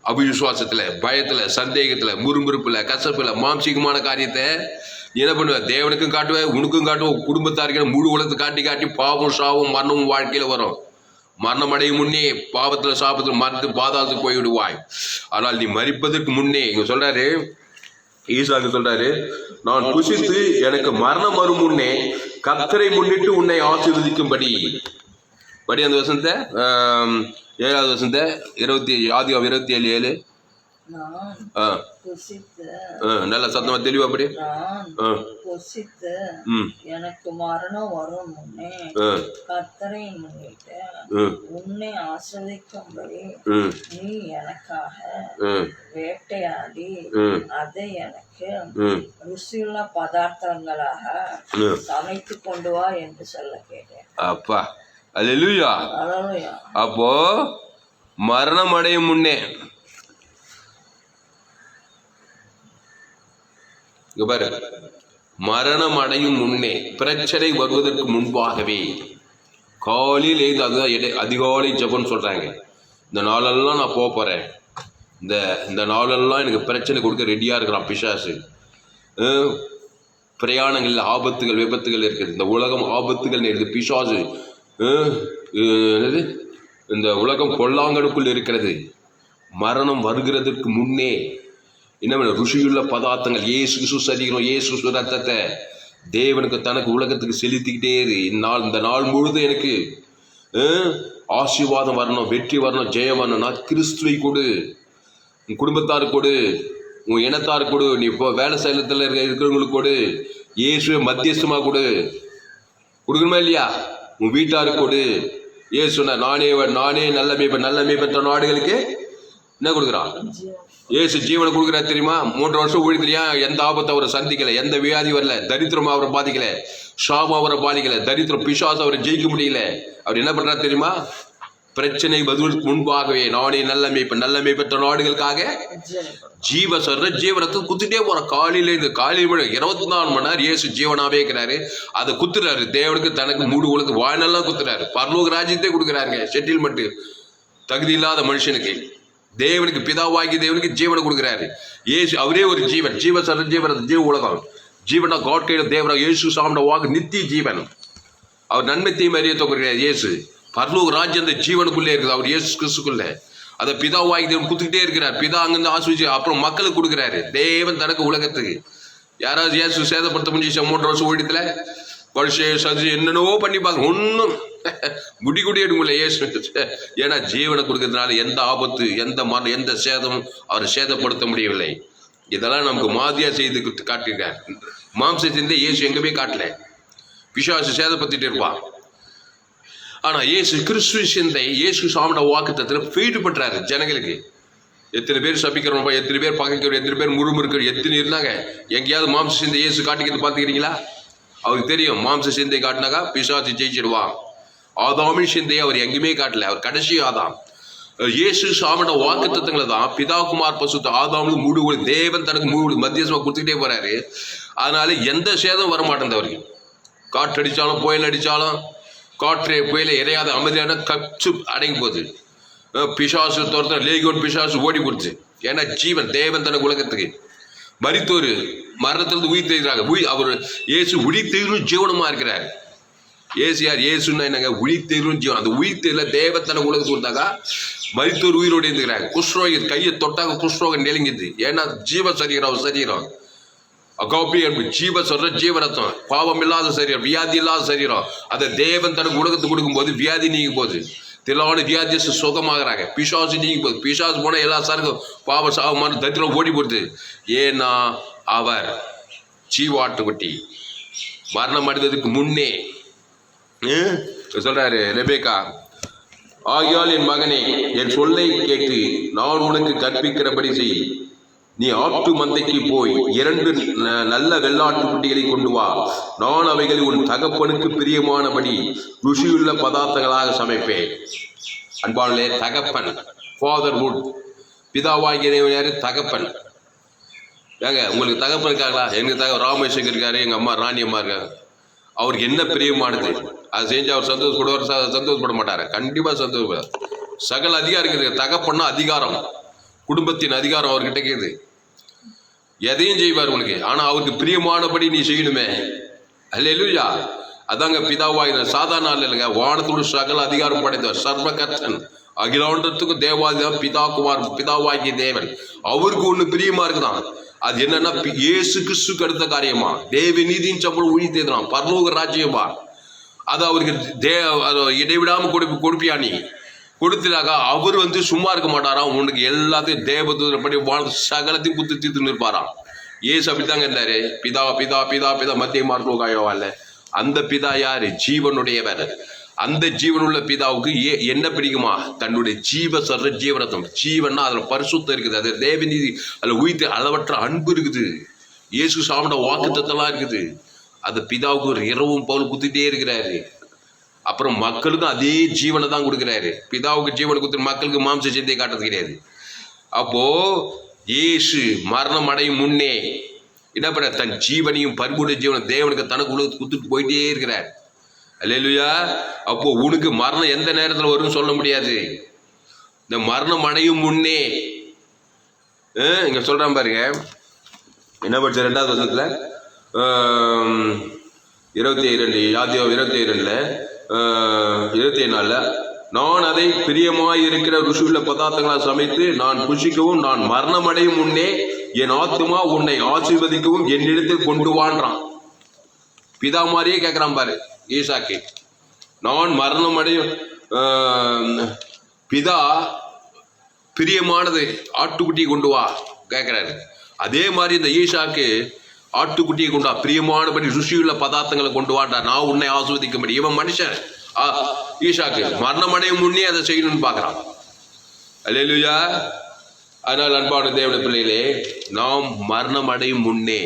அவிசுவாசத்துல, பயத்துல, சந்தேகத்துல, முறுமுறுப்புல, கசப்புல, மாம்சீகமான காரியத்தை நீ என்ன பண்ணுவ? தேவனுக்கும் காட்டுவ, உனக்கும் காட்டுவோம், குடும்பத்தாருக்கிற முழு உலகத்தை காட்டி பாவம், சாவும், மரணமும் வாழ்க்கையில வரும். மரணம் அடையும் முன்னே பாவத்துல, சாபத்துல மறந்து பாதாளத்துக்கு போய்விடுவாய். ஆனால் நீ மரிப்பதற்கு முன்னே இங்க சொல்றாரு, ஈசாக்கு சொல்றாரு, நான் புசித்து எனக்கு மரணம் வரும் முன்னே கர்த்தரை முன்னிட்டு உன்னை ஆசீர்வதிக்கும்படி. படி அந்த வசனத்தை 7வது வசனத்தை 27:7. நல்ல சத்தமா தெளிவா படி. எனக்கு மரணம் வரும் முன்னே கர்த்தரை முன்னிட்டு உன்னை ஆஸ்வதிக்கும்படி நீ எனக்காக வேட்டையாடி அதை எனக்கு ருசியுள்ள பதார்த்தங்களாக சமைத்து கொண்டு வா என்று சொல்ல கேட்டேன். அப்பா, அல்லேலூயா. அப்போ மரணம் அடையும் முன்னே, பாரு, மரணம் அடையும் முன்னே, பிரச்சனை வருவதற்கு முன்பாகவே காலையில் அதுதான் அதிகாலை ஜபம்னு சொல்றாங்க. இந்த நாளெல்லாம் நான் போறேன், இந்த நாளெல்லாம் எனக்கு பிரச்சனை கொடுக்க ரெடியா இருக்கிறான் பிசாசு. பிரயாணங்கள், ஆபத்துகள், விபத்துகள் இருக்குது. இந்த உலகம் ஆபத்துகள் இருக்குது. பிசாசு இந்த உலகம் கொல்லாங்கடுக்குள் இருக்கிறது. மரணம் வருகிறதுக்கு முன்னே என்ன ருசியுள்ள பதார்த்தங்கள், இயேசு சரீரம், இயேசு ரத்தத்தை தேவனுக்கு தனக்கு உலகத்துக்கு செலுத்திக்கிட்டே இரு. இந்த நாள் முழுதும் எனக்கு ஆசீர்வாதம் வரணும், வெற்றி வரணும், ஜெயம் வரணும். நான் கிறிஸ்துவை கொடு, உன் குடும்பத்தாருக்கு கொடு, உன் இனத்தாருக்கு கொடு, நீ இப்போ வேலை செயலத்தில் இருக்கிறவங்களுக்கு கொடு, இயேசுவை மத்தியஸ்தமாக கொடுக்கணுமா இல்லையா? உன் வீட்டாருக்கு கொடு. ஏசு சொன்ன நானே நல்ல மேய்ப்பற்ற நாடுகளுக்கு என்ன கொடுக்குறான்? ஏசு ஜீவனை கொடுக்குறா தெரியுமா? 3 வருஷம் ஊழியத்திலையா எந்த ஆபத்தை அவரை சந்திக்கல, எந்த வியாதி வரல, தரித்திரம் அவரை பாதிக்கல, சாபம் அவரை பாதிக்கல, தரித்திரம் பிசாசு அவரை ஜெயிக்க முடியல. அவர் என்ன பண்றா தெரியுமா? பிரச்சனை வருவதற்கு முன்பாகவே நானே நல்ல மேய்ப்பற்ற நாடுகளுக்காக ஜீவரத்தை குத்துட்டே போற. காலையில 24 மணி நேரம் இயேசு ஜீவனாவே இருக்கிறாரு. அதை குத்துறாரு. தேவனுக்கு தனக்கு மூடு உலக வாழ்நாள் குத்துறாரு. பரலோக ராஜ்யத்தை கொடுக்குறாருங்க. செட்டில்மெண்ட் தகுதி இல்லாத மனுஷனுக்கு தேவனுக்கு பிதாவாகி தேவனுக்கு ஜீவனை கொடுக்குறாரு. இயேசு அவரே ஒரு ஜீவன், ஜீவ உலகம், ஜீவனா காட் கையில தேவராக இயேசு சாமியோட வாக்கு நித்திய ஜீவன். அவர் நன்மை தீமை அறிய தொகுக்கிறார். இயேசு பரலோக ராஜ்யம் அந்த ஜீவனுக்குள்ளே இருக்குது. அவர் இயேசு கிறிஸ்துக்குள்ள அதை பிதாவாகி தேவன் குத்துக்கிட்டே இருக்கிறார். பிதா அங்கிருந்து ஆஸ்வதிச்சு அப்புறம் மக்களுக்கு கொடுக்குறாரு. தேவன் தனக்கு உலகத்துக்கு யாராவது இயேசு சேதப்படுத்த முடிஞ்சு 3 வருஷம் ஊழியத்துல வருஷ சதி என்னென்னவோ பண்ணிப்பாங்க, ஒன்றும் குடி எடுக்கல இயேசு. ஏன்னா ஜீவனை கொடுக்கறதுனால எந்த ஆபத்து, எந்த மரணம், எந்த சேதமும் அவரை சேதப்படுத்த முடியவில்லை. இதெல்லாம் நமக்கு மாதிரியா செய்து காட்டியிருக்கார். மாம்ச சிந்தை இயேசு எங்கேயுமே காட்டல. பிசாசு சேதப்படுத்திட்டு இருப்பான். ஆனா இயேசு கிறிஸ்துவ சிந்தை இயேசு சாமியோட வாக்குத்தத்தத்தில் ஃபீடு பண்றாரு ஜனங்களுக்கு. எத்தனை பேர் சபிக்கிறோம், எத்தனை பேர் பகைக்கிறோம், எத்தனை பேர் முறுமுறுக்கிறோம், எத்தனை இருந்தாங்க. எங்கேயாவது மாம்ச சிந்தை இயேசு காட்டிக்கிறது பார்த்துக்கிறீங்களா? அவருக்கு தெரியும் மாம்ச சிந்தை காட்டினாக்கா பிசாசு ஜெயிச்சிடுவான். ஆதாமின் சிந்தையை அவர் எங்கேயுமே காட்டல. அவர் கடைசி ஆதாம். இயேசு சாமியோட வாக்குத்தத்தங்களை தான் பிதா குமார் பசுத்த ஆதாமுக்கு மூடு தேவன் தனக்கு மூடு மத்தியசமா கொடுத்துக்கிட்டே போறாரு. அதனால எந்த சேதம் வரமாட்டேன் அவருக்கு. காற்று அடிச்சாலும் புயல் அடிச்சாலும், காற்று புயல எதையாவது அமைதியான கச்சு அடங்கி போகுது. பிசாசு தோர்த்த லேகோன் பிசாசு ஓடி போடுச்சு. ஏன்னா ஜீவன் தேவன் தனக்கு உலகத்துக்கு மரித்தோரு மரணத்திலிருந்து உயிர் தெரிகிறாங்க. அவர் இயேசு உயிர் தெரியும் ஜீவனமா இருக்கிறார். ஏசு யார்? ஏசுன்னா என்னங்க? உயிர் தெரியும் ஜீவன். அந்த உயிர் தெரியல தேவன் தனக்கு உலகத்துக்கு கொடுத்தாக்கா மரித்தோர் உயிரோடு இருந்துக்கிறாங்க. குஷ்ரோகம் கையை தொட்டாங்க குஷ்ரோகம் நெருங்கிது. ஏன்னா ஜீவ சரீரம் அகோபி என்பது ஜீவ சொல்ற ஜீவரத்தம், பாவம் இல்லாத சரீரம், வியாதி இல்லாத சரீரம். அதை தேவன் தனக்கு உலகத்துக்கு கொடுக்கும் போது வியாதி நீங்க போகுது. தில்லான வியாதி சுகமாகறாங்க. பிசாசு நீங்க போகுது. பிசாசு போன எல்லா சாருக்கும் பாவ சாவமான தத்திரம் ஓடி போடுது. ஏன்னா அவர் ஜீவாட்டுக்குட்டி மரணம் அடைந்ததுக்கு முன்னே சொல்றாரு ரெபேக்கா, ஆகியால் என் மகனே என் சொல்லை கேட்டு நான் உனக்கு கற்பிக்கிறபடி செய். நீ ஆட்டு மந்தைக்கு போய் 2 நல்ல வெள்ளாட்டு குட்டிகளை கொண்டு வா. நான் அவைகளை உன் தகப்பனுக்கு பிரியமானபடி ருசியுள்ள பதார்த்தங்களாக சமைப்பேன். அன்பாளே, தகப்பன் ஃபாதர்ஹுட், பிதாவாகிய தகப்பன். ஏங்க உங்களுக்கு தகப்பன் இருக்காங்களா? எங்க ராமேஸ்வரன் இருக்காரு, எங்க அம்மா ராணி அம்மா இருக்காங்க. அவருக்கு என்ன பிரியமானது அதை செஞ்சு அவர் சந்தோஷப்படுவார்? சந்தோஷப்பட மாட்டாரு. கண்டிப்பா சந்தோஷப்படுவார். சகல அதிகாரம் இருக்குது. தகப்பன்னா அதிகாரம், குடும்பத்தின் அதிகாரம் அவர்கிட்ட இருக்குது. எதையும் செய்வார் உங்களுக்கு. ஆனா அவருக்கு பிரியமானபடி நீ செய்யணுமே. அல்லேலூயா. அதாங்க பிதாவாய். சாதாரண இல்லைங்க, வானத்தோடு சகல அதிகாரம் படைத்தவர் சர்வகர்த்தன், அகிலாண்டத்துக்கும் தேவாதிதான் பிதாவாகிய தேவன். அவருக்கு ஒண்ணு பிரியமா இருக்குதான். அது என்னன்னா இயேசு கிறிஸ்துக்கு அடுத்த காரியமா தேவ நீதியின் சம்பளம் ஊழியத்தான் பரலோக ராஜ்யமா. அது அவருக்கு இடைவிடாம கொடுப்பியா நீ கொடுத்துட்டாக்கா அவர் சும்மா இருக்க மாட்டாராம். உனக்கு எல்லாத்தையும் தேவதூதப்படி சகலத்தையும் புத்து தீர்த்து நிற்பாராம். ஏசு அப்படித்தாங்க இருந்தாரு. பிதா பிதா பிதா பிதா மத்திய மார்க்கோகாயோவால அந்த பிதா யாரு? ஜீவனுடையவர். அந்த ஜீவனுள்ள பிதாவுக்கு என்ன பிடிக்குமா? தன்னுடைய ஜீவ சொல்ற ஜீவரத்தம். ஜீவன்னா அதுல பரிசுத்தம் இருக்குது. அது தேவநீதி, அதுல உயிர்த்து அளவற்ற அன்பு இருக்குது. இயேசு சாமியோட வாக்குத்தத்தெல்லாம் இருக்குது. அது பிதாவுக்கு ஒரு இரவும் பவுல் குத்திட்டே இருக்கிறாரு. அப்புறம் மக்களுக்கும் அதே ஜீவனை தான் கொடுக்கிறாரு. பிதாவுக்கு ஜீவனை கொடுத்து மக்களுக்கு மாம்ச சிந்தையை காட்டுறது கிடையாது. அப்போ இயேசு மரணம் அடையும் முன்னே என்ன பண்ண? தன் ஜீவனையும் பரிபூர்ண ஜீவனை தேவனுக்கு தனக்கு உலகத்துக்கு கொடுத்துட்டு போயிட்டே இருக்கிறார். அல்லேலூயா. அப்போ உனக்கு மரணம் எந்த நேரத்தில் வரும்னு சொல்ல முடியாது. இந்த மரணம் அடையும் முன்னே இங்க சொல்றான் பாருங்க, என்ன படிச்ச 2வது வசனத்துல 22 யாத்தியோ 22ல 24 நான் அதை பிரியமாய் இருக்கிற ருசியுள்ள பதார்த்தங்களை சமைத்து நான் புசிக்கவும் நான் மரணம் அடையும் முன்னே என் ஆத்துமா உன்னை ஆசீர்வதிக்கவும் என்னிடத்தில் கொண்டு வான்றான். பிதா மாதிரியே கேட்கிறான் பாரு ஈசாக்கு. நான் மரணம் அடையும் பிதா பிரியமானது ஆட்டுக்குட்டியை கொண்டு வா கேட்கிறாரு. அதே மாதிரி இந்த ஈசாக்கு ஆட்டுக்குட்டியை கொண்டு வா, பிரியமானபடி ருசியுள்ள பதார்த்தங்களை கொண்டு வாண்டா, நான் உன்னை ஆஸ்வதிக்கும்படி. இவன் மனுஷன் ஈசாக்கு மரணம் அடையும் முன்னே அதை செய்யணும்னு பார்க்கிறான். அல்லேலூயா. அதனால் அன்பான தேவனுடைய பிள்ளைகளே, நாம் மரணம் அடையும் முன்னே,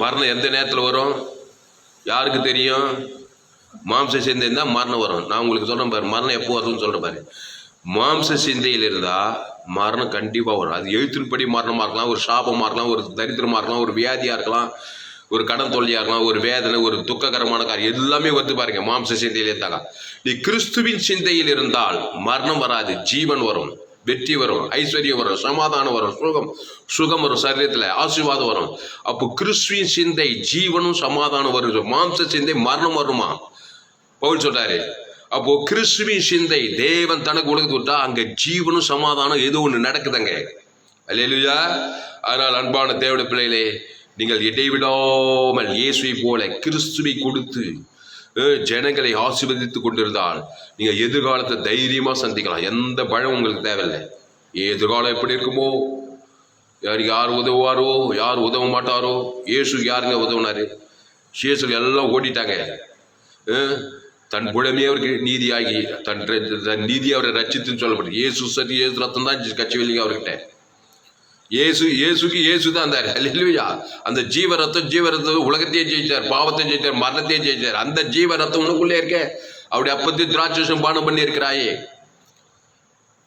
மரணம் எந்த நேரத்தில் வரும் யாருக்கு தெரியும்? மாம்ச சிந்தை இருந்தால் மரணம் வரும். நான் உங்களுக்கு சொல்றேன் பாரு, மரணம் எப்போ வரும்னு சொல்றேன் பாரு. மாம்ச சிந்தையில் இருந்தா மரணம் கண்டிப்பா வரும். அது எழுத்தின்படி மரணமா இருக்கலாம், ஒரு சாபமா இருக்கலாம், ஒரு தரித்திரமா இருக்கலாம், ஒரு வியாதியா இருக்கலாம், ஒரு கடன் தொல்லையா இருக்கலாம், ஒரு வேதனை, ஒரு துக்ககரமான காரியம் எல்லாமே வந்து பாருங்க மாம்ச சிந்தையில் இருந்தாங்க. நீ கிறிஸ்துவின் சிந்தையில் இருந்தால் மரணம் வராது, ஜீவன் வரும், வெற்றி வரும், ஐஸ்வர்யம் வரும், சமாதானம் வரும், சுகம் வரும், சரீரத்துல ஆசீர்வாதம் வரும். அப்போ கிறிஸ்துவின் சிந்தை ஜீவனும் சமாதானம் வரும். மாம்ச சிந்தை மரணம் வருமா பவுல் சொல்றாரு. அப்போ கிறிஸ்துவின் சிந்தை தேவன் தனக்கு உலகத்து விட்டா அங்க ஜீவனும் சமாதானம் ஏதோ ஒண்ணு நடக்குதுங்க. அல்லேலூயா. அதனால் அன்பான தேவனுடைய பிள்ளைகளே, நீங்கள் இடைவிடாமல் இயேசுவை போல கிறிஸ்துவை கொடுத்து ஜனங்களை ஆசீர்வதித்துக் கொண்டிருந்தால் நீங்க எதிர்காலத்தை தைரியமா சந்திக்கலாம். எந்த பயம் உங்களுக்கு தேவையில்லை. எதிர்காலம் எப்படி இருக்குமோ, யார் உதவுவாரோ, யார் உதவ மாட்டாரோ. இயேசுக்கு யாருங்க உதவுனாரு? இயேசு எல்லாம் ஓடிட்டாங்க. தன் புலமே அவருக்கு நீதியாகி தன் நீதி அவரை ரட்சித்துன்னு சொல்லப்படுது. இயேசு சரி, இயேசு ரத்தம் தான் கட்சி வெளியே அவர்கிட்ட. இயேசு தான் இல்லையா? அந்த ஜீவரத்தம் உலகத்தையே ஜெயிச்சார், பாவத்தை ஜெயிச்சார், மரணத்தையே ஜெயிச்சார். அந்த ஜீவரத்தம் உனக்குள்ளே இருக்க. அப்படி அப்பத்தி திராட்சம் பானம் பண்ணி இருக்கிறாயே.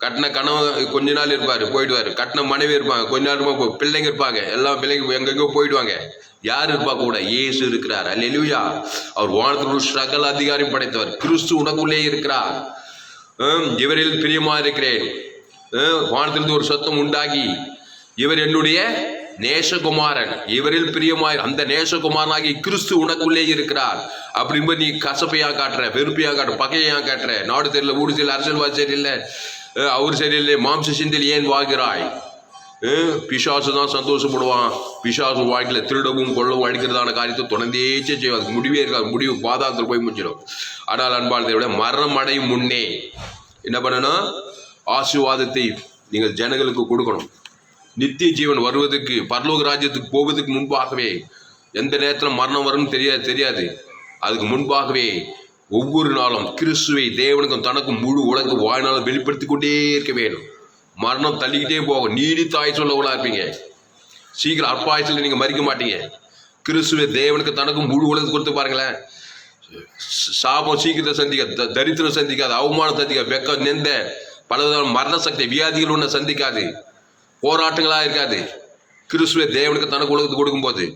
கட்டின கணவன் கொஞ்ச நாள் இருப்பாரு, போயிடுவாரு. கட்டின மனைவி இருப்பாங்க, கொஞ்ச நாள் பிள்ளைங்க இருப்பாங்க, எல்லா பிள்ளைங்க எங்கெங்கோ போயிடுவாங்க. யார் இருப்பா கூட? இயேசு இருக்கிறார். அல்லேலூயா. அவர் வானத்தில் சகல அதிகாரம் படைத்தவர். கிறிஸ்து உனக்குள்ளே இருக்கிறார். இவரில் பிரியமா இருக்கிறேன். வானத்திலிருந்து ஒரு சத்தம் உண்டாகி, இவர் என்னுடைய நேசகுமாரன், இவரில் பிரியமாய். அந்த நேசகுமாரனாகி கிறிஸ்து உனக்குள்ளே இருக்கிறார். அப்படின்னு நீ கசப்பையா காட்டுற, வெறுப்பையா காட்டுற, பகையா காட்டுற, நாடு தெரியல, ஊடு தெரியல, அரசியல்வாதி சரியில்லை, அவர் சரியில்லை, மாம்ச சிந்தையில் ஏன் வாழ்கிறாய்? பிசாசு தான் சந்தோஷப்படுவான். பிசாசு வாழ்க்கையில திருடவும் கொள்ளவும் அடிக்கிறதான காரியத்தை தொடர்ந்தேச்சே செய்வாது. முடிவே இருக்காது. முடிவு பாதாளத்தில் போய் முடிச்சிடும். ஆனால் அன்பாளத்தை விட மரணம் அடையும் முன்னே என்ன பண்ணணும்? ஆசீர்வாதத்தை நீங்கள் ஜனங்களுக்கு கொடுக்கணும். நித்திய ஜீவன் வருவதற்கு, பரலோக ராஜ்யத்துக்கு போவதற்கு முன்பாகவே, எந்த நேரத்தில் மரணம் வரும்னு தெரியாது. அதுக்கு முன்பாகவே ஒவ்வொரு நாளும் கிறிஸ்துவை தேவனுக்கும் தனக்கும் முழு உலக வாழ்நாளை வெளிப்படுத்தி கொண்டே இருக்க வேண்டும். மரணம் தள்ளிக்கிட்டே போகும். நீடித்த ஆயுசு உள்ளவங்களா இருப்பீங்க. சீக்கிரம் அற்ப ஆயுசில் நீங்க மறிக்க மாட்டீங்க. கிறிஸ்துவை தேவனுக்கு தனக்கும் முழு உலகத்தை கொடுத்து பாருங்களேன். சாபம் சீக்கிரத்தை சந்திக்காது, தரித்திரம் சந்திக்காது, அவமானம் சந்திக்காது, வெக்கம் நெந்த பலவிதமான மரண சக்தி வியாதிகள் ஒன்று சந்திக்காது, போராட்டங்களா இருக்காது. கிறிஸ்துவை தேவனுக்கு தனக்கு உலகத்துக்கு கொடுக்கும் போது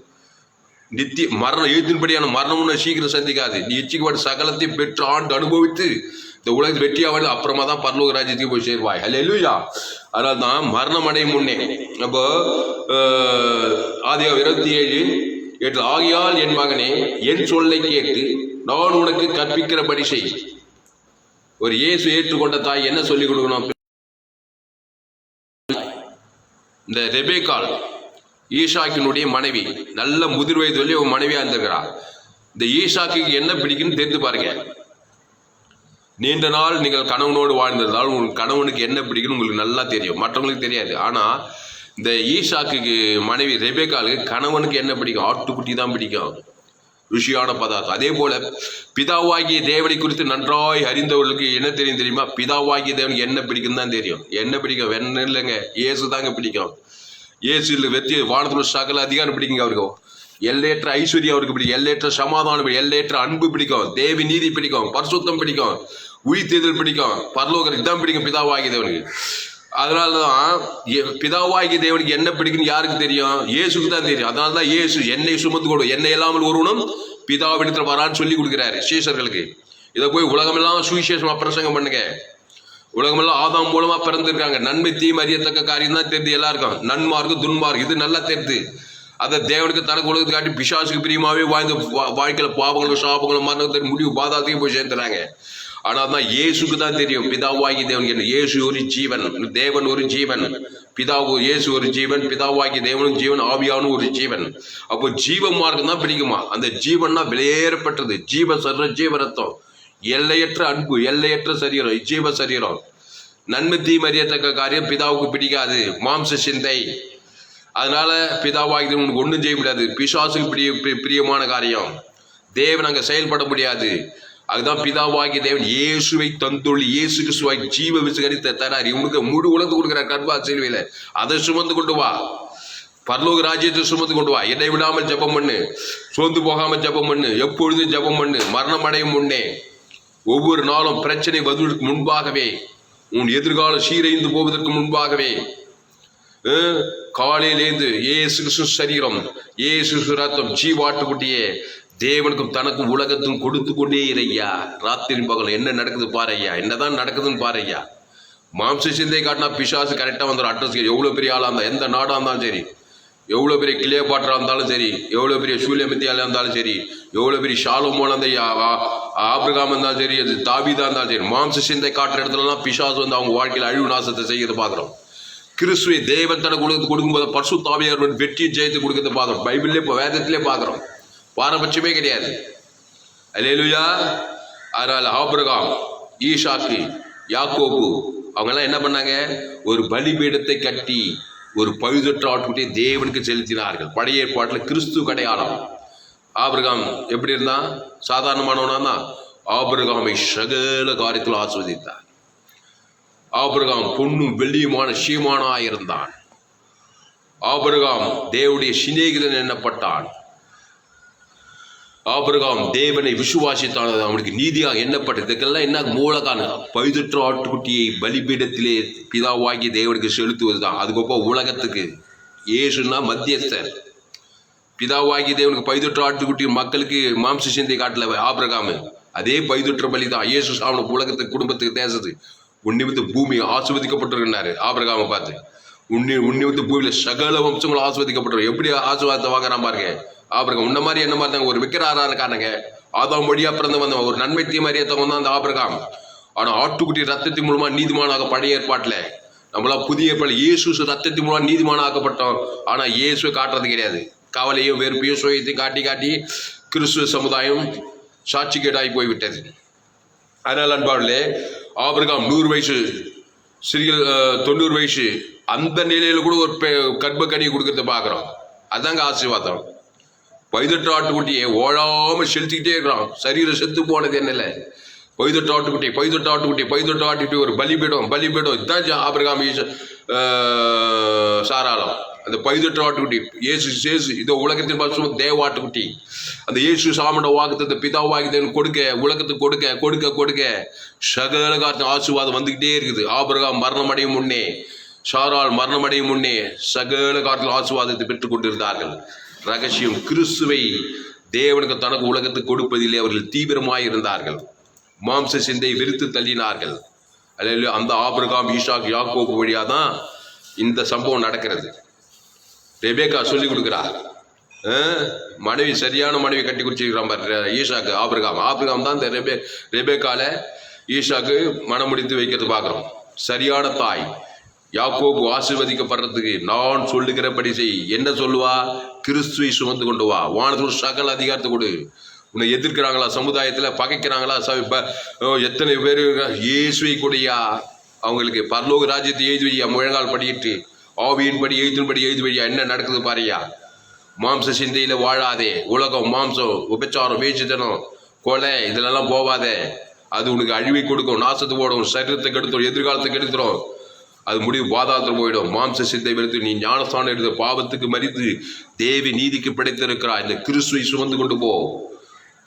நித்திய மரணம் எழுத்தின்படியான மரணம்னு சீக்கிரம் சந்திக்காது. நீ இச்சிக்கப்பட்ட சகலத்தையும் பெற்று ஆண்டு அனுபவித்து இந்த உலகத்தில் வெற்றியாவது அப்புறமா தான் பரலோக ராஜ்யத்துக்கு போய் சேருவாய். அல்லேலூயா. அதனால தான் மரணம் அடையும் முன்னே அப்போ ஆதியாகமம் 27:8 ஆகியால் என் மகனே என் சொல்லை கேட்டு நான் உனக்கு கற்பிக்கிறபடி செய். ஒரு இயேசு ஏற்றுக்கொண்ட தாய் என்ன சொல்லிக் கொடுக்கணும்? இந்த ரெபேக்காள் ஈசாக்கினுடைய மனைவி, நல்ல முதிர் வயதுல ஒரு மனைவியா இருந்திருக்கிறார். இந்த ஈசாக்கு என்ன பிடிக்குன்னு தெரிந்து பாருங்க. நீண்ட நாள் நீங்கள் கணவனோடு வாழ்ந்திருந்தால் உங்களுக்கு கணவனுக்கு என்ன பிடிக்குன்னு உங்களுக்கு நல்லா தெரியும், மற்றவங்களுக்கு தெரியாது. ஆனா இந்த ஈசாக்கு மனைவி ரெபேக்காளுக்கு கணவனுக்கு என்ன பிடிக்கும்? ஆட்டுக்குட்டி தான் பிடிக்கும், ருசியான பதார்த்தம். அதே போல பிதாவாகிய தேவனை குறித்து நன்றாய் அறிந்தவர்களுக்கு என்ன தெரியும் தெரியுமா? பிதாவாகிய தேவனுக்கு என்ன பிடிக்கும் தான் தெரியும். என்ன பிடிக்கும்? வேற இல்லைங்க, இயேசு தாங்க பிடிக்கும். இயேசு வெற்றி வானத்தில் சகல அதிகாரம் பிடிக்குங்க அவருக்கு. எல்லையற்ற ஐஸ்வர்யம் அவருக்கு பிடிக்கும், எல்லையற்ற சமாதானம், எல்லையற்ற அன்பு பிடிக்கும், தேவி நீதி பிடிக்கும், பரிசுத்தம் பிடிக்கும், உயிர்த்தெழுதல் பிடிக்கும், பரலோகம் இதான் பிடிக்கும் பிதாவாகிய தேவனுக்கு. அதனாலதான் பிதாவாகிய தேவனுக்கு என்ன பிடிக்குன்னு யாருக்கு தெரியும்? இயேசுக்கு தான் தெரியும். அதனாலதான் இயேசு என்னை சுமந்து கொடு, என்னை இல்லாமல் ஒருவனும் பிதாவிடத்தில் வரான்னு சொல்லி கொடுக்கிறாரு சீஷர்களுக்கு. இதை போய் உலகமெல்லாம் சுவிசேஷமா பிரசங்கம் பண்ணுங்க. உலகமெல்லாம் ஆதாம் மூலமா பிறந்திருக்காங்க. நன்மை தீமை அறியத்தக்க காரியம் தான் தெரியுது எல்லாருக்கும். நன்மார்க்கு துன்மார்க்கு இது நல்லா தெரியுது. அதை தேவனுக்கு தனக்கு உலகத்தை காட்டி பிசாசுக்கு பிரியமாவே வாழ்ந்து வாழ்க்கையில பாவங்களும் சாபங்களும் மரணத்தின் முடிவு பாதாத்தையும் போய் சேர்ந்துறாங்க. ஆனால் தான் இயேசுக்கு தான் தெரியும் பிதாவாகி தேவன். இயேசு ஒரு ஜீவன், தேவன் ஒரு ஜீவன், பிதாவு இயேசு ஒரு ஜீவன், பிதாவாகி தேவனும் ஜீவன், ஆவியானும் ஒரு ஜீவன். அப்போ ஜீவ மார்க்கம் தான் பிடிக்குமா? அந்த ஜீவன்னா வெளியேறப்பட்டது, ஜீவ சர்ற ஜீவரத்தம், எல்லையற்ற அன்பு, எல்லையற்ற சரீரம், ஜீவ சரீரம். நன்மை தீமை அறியத்தக்க காரியம் பிதாவுக்கு பிடிக்காது, மாம்ச சிந்தை. அதனால பிதாவாகி உனக்கு ஒன்றும் செய்ய முடியாது. பிசாசுக்கு பிரியமான காரியம் தேவன் அங்கே செயல்பட முடியாது. அதுதான் பிதாவாகிய தேவன் இயேசுவை தந்துள்ளி, இயேசு கிறிஸ்துவை ஜீவ விசுகரித்த தரார். இவனுக்கு முழு உலகத்து கொடுக்கிறார் கர்ப்பா சிலுவையில. அதை சுமந்து கொண்டு வா, பரலோக ராஜ்யத்தை சுமந்து கொண்டு வா. என்னை விடாமல் ஜெபம் பண்ணு, சோர்ந்து போகாமல் ஜெபம் பண்ணு, எப்பொழுதும் ஜெபம் பண்ணு. மரணம் அடையும் முன்னே, ஒவ்வொரு நாளும் பிரச்சனை வருவதற்கு முன்பாகவே, உன் எதிர்காலம் சீரைந்து போவதற்கு முன்பாகவே காலையிலேந்து இயேசு கிறிஸ்து சரீரம், இயேசு ரத்தம், ஜீவாட்டுக்குட்டியே தேவனுக்கும் தனக்கும் உலகத்துக்கும் கொடுத்து கொண்டே இறையா. ராத்திரி பகல் என்ன நடக்குது பாறையா, என்னதான் நடக்குதுன்னு பாறையா. மாம்ச சிந்தை காட்டினா பிசாசு கரெக்டாக வந்துடும் அட்ரஸ். எவ்வளோ பெரிய ஆளாக இருந்தால், எந்த நாடாக இருந்தாலும் சரி, எவ்வளோ பெரிய கிளியோபாட்ரா இருந்தாலும் சரி, எவ்வளோ பெரிய சூலியமித்தியால இருந்தாலும் சரி, எவ்வளோ பெரிய ஷாலோமோன் அந்த ஆபிரகாம் இருந்தாலும் சரி, அது தாவீதா இருந்தாலும் சரி, மாம்ச சிந்தை காட்டுற இடத்துலலாம் பிசாசு வந்து அவங்க வாழ்க்கையில் அழிவு நாசத்தை செய்யறது பார்க்குறோம். கிறிஸ்துவை தேவன் தனக்கு உலகத்துக்கு கொடுக்கும்போது பரிசுத்த ஆவியானவர் வெற்றி ஜெயத்தை கொடுக்கறத பார்க்கிறோம். பைபிள்லேயே வேதத்திலே பார்க்கிறோம். பாரபட்சமே கிடையாது. அல்லேலூயா. அதனால ஆபிரகாம், ஈசாக்கு, யாக்கோபு அவங்கெல்லாம் என்ன பண்ணாங்க? ஒரு பலிபீடத்தை கட்டி ஒரு பழுதற்ற ஆட்டுக்குட்டியை தேவனுக்கு செலுத்தினார்கள். பழைய ஏற்பாட்டில் கிறிஸ்து அடையாளம். ஆபிரகாம் எப்படி இருந்தான்? சாதாரணமானவனா தான். ஆபிரகாமை சகல காரியத்தில் ஆஸ்வதித்தார். ஆபிரகாம் பொன்னும் வெள்ளியுமான சீமானாயிருந்தான். ஆபிரகாம் தேவனுடைய சிநேகிதன் எண்ணப்பட்டான். ஆபிரகாம் தேவனை விசுவாசித்தான், அவனுக்கு நீதியாக எண்ணப்பட்டது. இதுக்கெல்லாம் என்ன மூலகான? பழுதற்ற ஆட்டுக்குட்டியை பலிபீடத்திலே பிதாவாகி தேவனுக்கு செலுத்துவது தான். அதுக்கப்புறம் உலகத்துக்கு இயேசுனா மத்தியஸ்தர். பிதாவாகி தேவனுக்கு பழுதற்ற ஆட்டுக்குட்டி மக்களுக்கு மாம்ச சிந்தை காட்டல ஆபிரகாம். அதே பழுதற்ற பலி தான் இயேசு அவனை உலகத்துக்கு குடும்பத்துக்கு தேசது. உன்னிமித்து பூமி ஆசிர்வதிக்கப்பட்டிருக்கிறாரு. ஆபிரகாமை பார்த்து உன்னிமித்து பூமியில சகல வம்சங்களும் ஆசிர்வதிக்கப்பட்டிருக்கும். எப்படி ஆசீர்வாதத்தை வாங்குறான் பாருங்க. ஆபிரகாம் உன்ன மாதிரி என்ன மாதிரி தாங்க ஒரு விக்கிராரானுக்கானங்க. ஆதாம் வழியா பிறந்து வந்தவன், ஒரு நன்மை தீமறியத்தவன் தான் அந்த ஆபிரகாம். ஆனா ஆட்டுக்குட்டி ரத்தத்தின் மூலமா நீதிமானாக பழைய ஏற்பாட்டுல, நம்மளா புதிய ஏற்பாடு இயேசு ரத்தத்தின் மூலமா நீதிமான ஆக்கப்பட்டோம். ஆனா இயேசுவை காட்டுறது கிடையாது. கவலையும் வெறுப்பையும் சுயத்தையும் காட்டி காட்டி கிறிஸ்துவ சமுதாயம் சாட்சிகேடாகி போய்விட்டது. அதனால அன்பாவிலே ஆபிரகாம் 100 வயசு, சிறிய 90 வயசு, அந்த நிலையில கூட ஒரு கர்ப்பக்கனியை கொடுக்கறத பாக்குறோம். அதாங்க ஆசீர்வாதம். பழுதற்ற ஆட்டுக்குட்டியை ஓடாம செலுத்திக்கிட்டே இருக்கிறான். சரீரம் செத்து போனது என்னல? பழுதற்ற ஆட்டுக்குட்டி ஒரு பலிபீடம் இதுதான் ஆபிரகாம் சாராளம். அந்த பழுதற்ற ஆட்டுக்குட்டி இயேசு இதோ உலகத்தின் பரிசுத்த தேவாட்டுக்குட்டி. அந்த இயேசு சாமண்ட வாக்குத்தத்தை பிதாவாகி கொடுக்க உலகத்துக்கு கொடுக்க சகல காலத்தின் ஆசீர்வாதம் வந்துகிட்டே இருக்குது. ஆபிரகாம் மரணமடையும் முன்னே, சாராள் மரணமடையும் முன்னே சகல காலத்தில் ஆசீர்வாதத்தை பெற்றுக் கொண்டிருந்தார்கள். ரகசியம் கிறிஸ்துவை தேவனுக்கு தனக்கு உலகத்துக்கு கொடுப்பதிலே அவர்கள் தீவிரமாய் இருந்தார்கள். மாம்ச சிந்தை விரித்து தள்ளினார்கள். அந்த ஆபிரகாம், ஈசாக், யாக்கோபு வழியா தான் இந்த சம்பவம் நடக்கிறது. ரெபேக்கா சொல்லி கொடுக்கிறார். மனைவி சரியான மனைவி கட்டி குடிச்சிருக்கிறான் ஈசாக்கு. ஆபிரகாம் தான் இந்த ரெபேக்கால ஈசாக்கு மனம் முடித்து வைக்கிறது பார்க்கிறோம். சரியான தாய். யாக்கோபு ஆசீர்வதிக்கப்படுறதுக்கு நான் சொல்லுகிறபடி செய். என்ன சொல்லுவா? கிறிஸ்துவை சுமந்து கொண்டு வா. வானத்தோடு சகல அதிகாரத்தை கொடு. உன்னை எதிர்க்கிறாங்களா? சமுதாயத்துல பகைக்கிறாங்களா? எத்தனை பேர் இயேசுவை கொடியா? அவங்களுக்கு பரலோக ராஜ்யத்தை எழுதி வையா. முழங்கால் படியிட்டு ஆவியின்படி எழுத்து வழியா என்ன நடக்குது பாரியா. மாம்ச சிந்தையில வாழாதே. உலகம், மாம்சம், உபச்சாரம், வேசித்தனம், கொலை இதெல்லாம் போவாதே. அது உனக்கு அழிவை கொடுக்கும், நாசத்து போடும், சரீரத்தை கெடுத்துடும், எதிர்காலத்தை கெடுத்துடும். அது முடிவு பாதாளத்தில் போயிடும். மாம்ச சிந்தை வெறுத்து நீ ஞானஸ்தானம் எடுத்து பாவத்துக்கு மறித்து தேவி நீதிக்கு படைத்திருக்கிறார். இந்த கிறிஸ்துவை சுமந்து கொண்டு போ.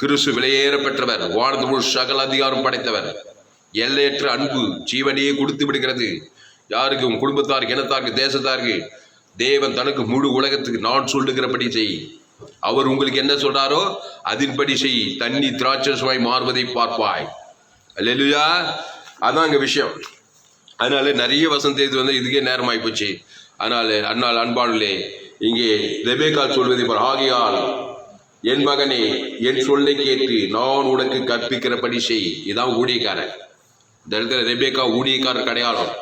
கிறிஸ்து விலையேற பெற்றவர், வானத்து முழு சகல அதிகாரம் படைத்தவர். எல்லையற்ற அன்பு ஜீவனையே கொடுத்து விடுகிறது. யாருக்கு? உன் குடும்பத்தாருக்கு, இனத்தாருக்கு, தேசத்தாருக்கு. தேவன் தனக்கு முழு உலகத்துக்கு நான் சொல்லுகிறபடி செய். அவர் உங்களுக்கு என்ன சொல்றாரோ அதன்படி செய். தண்ணி திராட்சரசமாய் மாறுவதை பார்ப்பாய். அல்லேலூயா. அதான் அங்க விஷயம். அதனால நிறைய வசந்த இது இதுக்கே நேரம் ஆகிப்போச்சு. அதனால அன்பானே இங்கே ரெபேக்கால் சொல்வதை பார். ஆகையால் என் மகனே, என் சொல்லை கேட்டு நான் உனக்கு கற்பிக்கிறபடி செய். இதான் ஊழியக்காரன். இந்த இடத்துல ரெபேக்கா ஊழியக்காரர் அடையாளம்.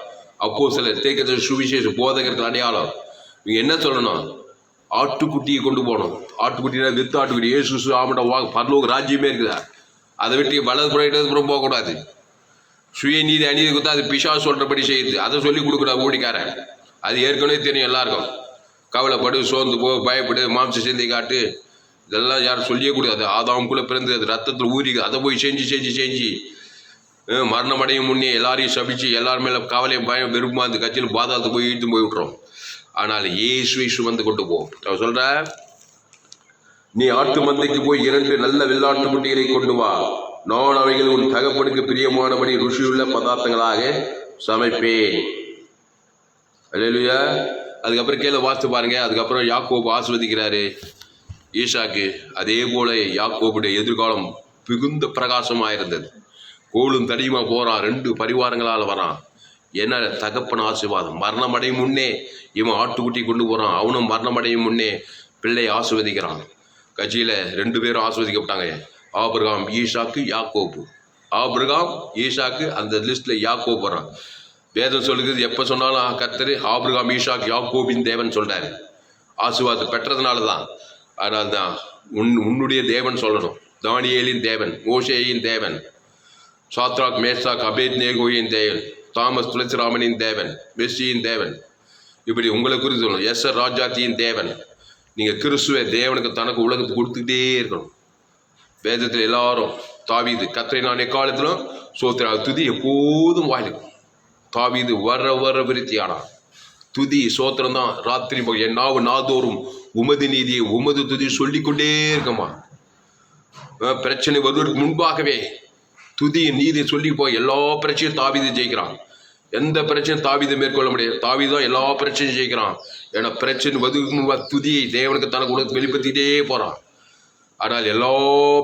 அப்போ சில தேக்க சுவிசேஷ போதகர்கள் அடையாளம். இவங்க என்ன சொல்லணும்? ஆட்டுக்குட்டியை கொண்டு போகணும். ஆட்டுக்குட்டினா வித்து ஆட்டுக்குட்டி. இயேசு ஆமட்ட பரலோக ராஜ்யமே இருக்குதா? அதை விட்டு வலதுபுறம் இடதுபுறம் போகக்கூடாது. சுயநீதி அநீதி கொடுத்தா அது பிசா சொல்றபடி செய்யுது. அதை சொல்லி கொடுக்குறா ஊழிக்காரன். அது ஏற்கனவே தெரியும் எல்லாருக்கும். கவலைப்படு, சோர்ந்து போ, பயப்படு, மாம்ச சிந்தை காட்டு, இதெல்லாம் யாரும் சொல்லியே கூடாது. ஆதாமுக்குள்ள பிறந்து அது ரத்தத்தில் ஊறி அதை போய் செஞ்சு மரணம் அடையும் முன்னே எல்லாரையும் சபிச்சு எல்லாரும் மேல கவலையும் பயம் வெறுமா அந்த கட்சியில் பாதாளத்தை போய் இழுத்து போய் விட்டுறோம். ஆனால் இயேசுவை சுமந்து கொண்டு போ. நான் சொல்றேன், நீ ஆட்டு மந்தைக்கு போய் 2 நல்ல வெள்ளாட்டு குட்டிகளை கொண்டு வா. நான் அவைகள் உன் தகப்பனுக்கு பிரியமானபடி ருசியுள்ள பதார்த்தங்களாக சமைப்பேன். அல்லேலூயா. அதுக்கப்புறம் கீழே வாசித்து பாருங்க. அதுக்கப்புறம் யாக்கோபு ஆசீர்வதிக்கிறாரு ஈசாக்கு. அதே போல யாக்கோபுடைய எதிர்காலம் மிகுந்த பிரகாசமாயிருந்தது. கோலும் தடியுமா போறான். 2 பரிவாரங்களால் வரான். என்ன தகப்பன் ஆசீர்வாதம். மரணம் அடையும் முன்னே இவன் ஆட்டுக்குட்டி கொண்டு போறான். அவனும் மரணம் அடையும் முன்னே பிள்ளை ஆசீர்வதிக்கிறான். கட்சியில 2 பேரும் ஆசீர்வதிக்கப்பட்டாங்க. ஆபிரகாம், ஈசாக்கு, யாக்கோபு. ஆபிரகாம், ஈசாக்கு, அந்த லிஸ்ட்ல யாக்கோபு வரான். வேதம் சொல்லுகிறது எப்போ சொன்னாலும் கர்த்தர் ஆபிரகாம், ஈசாக், யாக்கோபின் தேவன் சொல்றாரு. ஆசீர்வாதத்தை பெற்றதுனால தான். அதனால தான் உன்னுடைய தேவன் சொல்லணும். தானியேலின் தேவன், மோசேயின் தேவன், சாத்ராக், மேசாக், அபேத்நேகோவின் தேவன், தாமஸ் துளசிராமனின் தேவன், மெஸ்ஸியின் தேவன், இப்படி உங்களை குறித்து சொல்லணும். எஸ்ஆர் ராஜாத்தியின் தேவன். நீங்கள் கிறிஸ்துவ தேவனுக்கு தனக்கு உலகத்துக்கு கொடுத்துக்கிட்டே இருக்கணும். வேதத்தில் எல்லாரும் தாவீது கர்த்தரை நான் எக்காலத்திலும் சோத்திர துதி எப்போதும் வாயிலும். தாவீது வர விருத்தியானான். துதி சோத்திரம் தான் ராத்திரி என் நாதோறும் உமது நீதியை உமது துதி சொல்லிக்கொண்டே இருக்கமா. பிரச்சனை வருவதற்கு முன்பாகவே துதி நீதி சொல்லி போய் எல்லா பிரச்சனையும் தாவீது ஜெயிக்கிறான். எந்த பிரச்சனையும் தாவீது மேற்கொள்ள முடியாது. தாவீது தான் எல்லா பிரச்சனையும் ஜெயிக்கிறான். ஏன்னா பிரச்சனை வருவதற்கு முன்பாக துதியை தேவனுக்கு தனக்கு உலகத்தை வெளிப்படுத்திட்டே போறான். ஆனால் எல்லா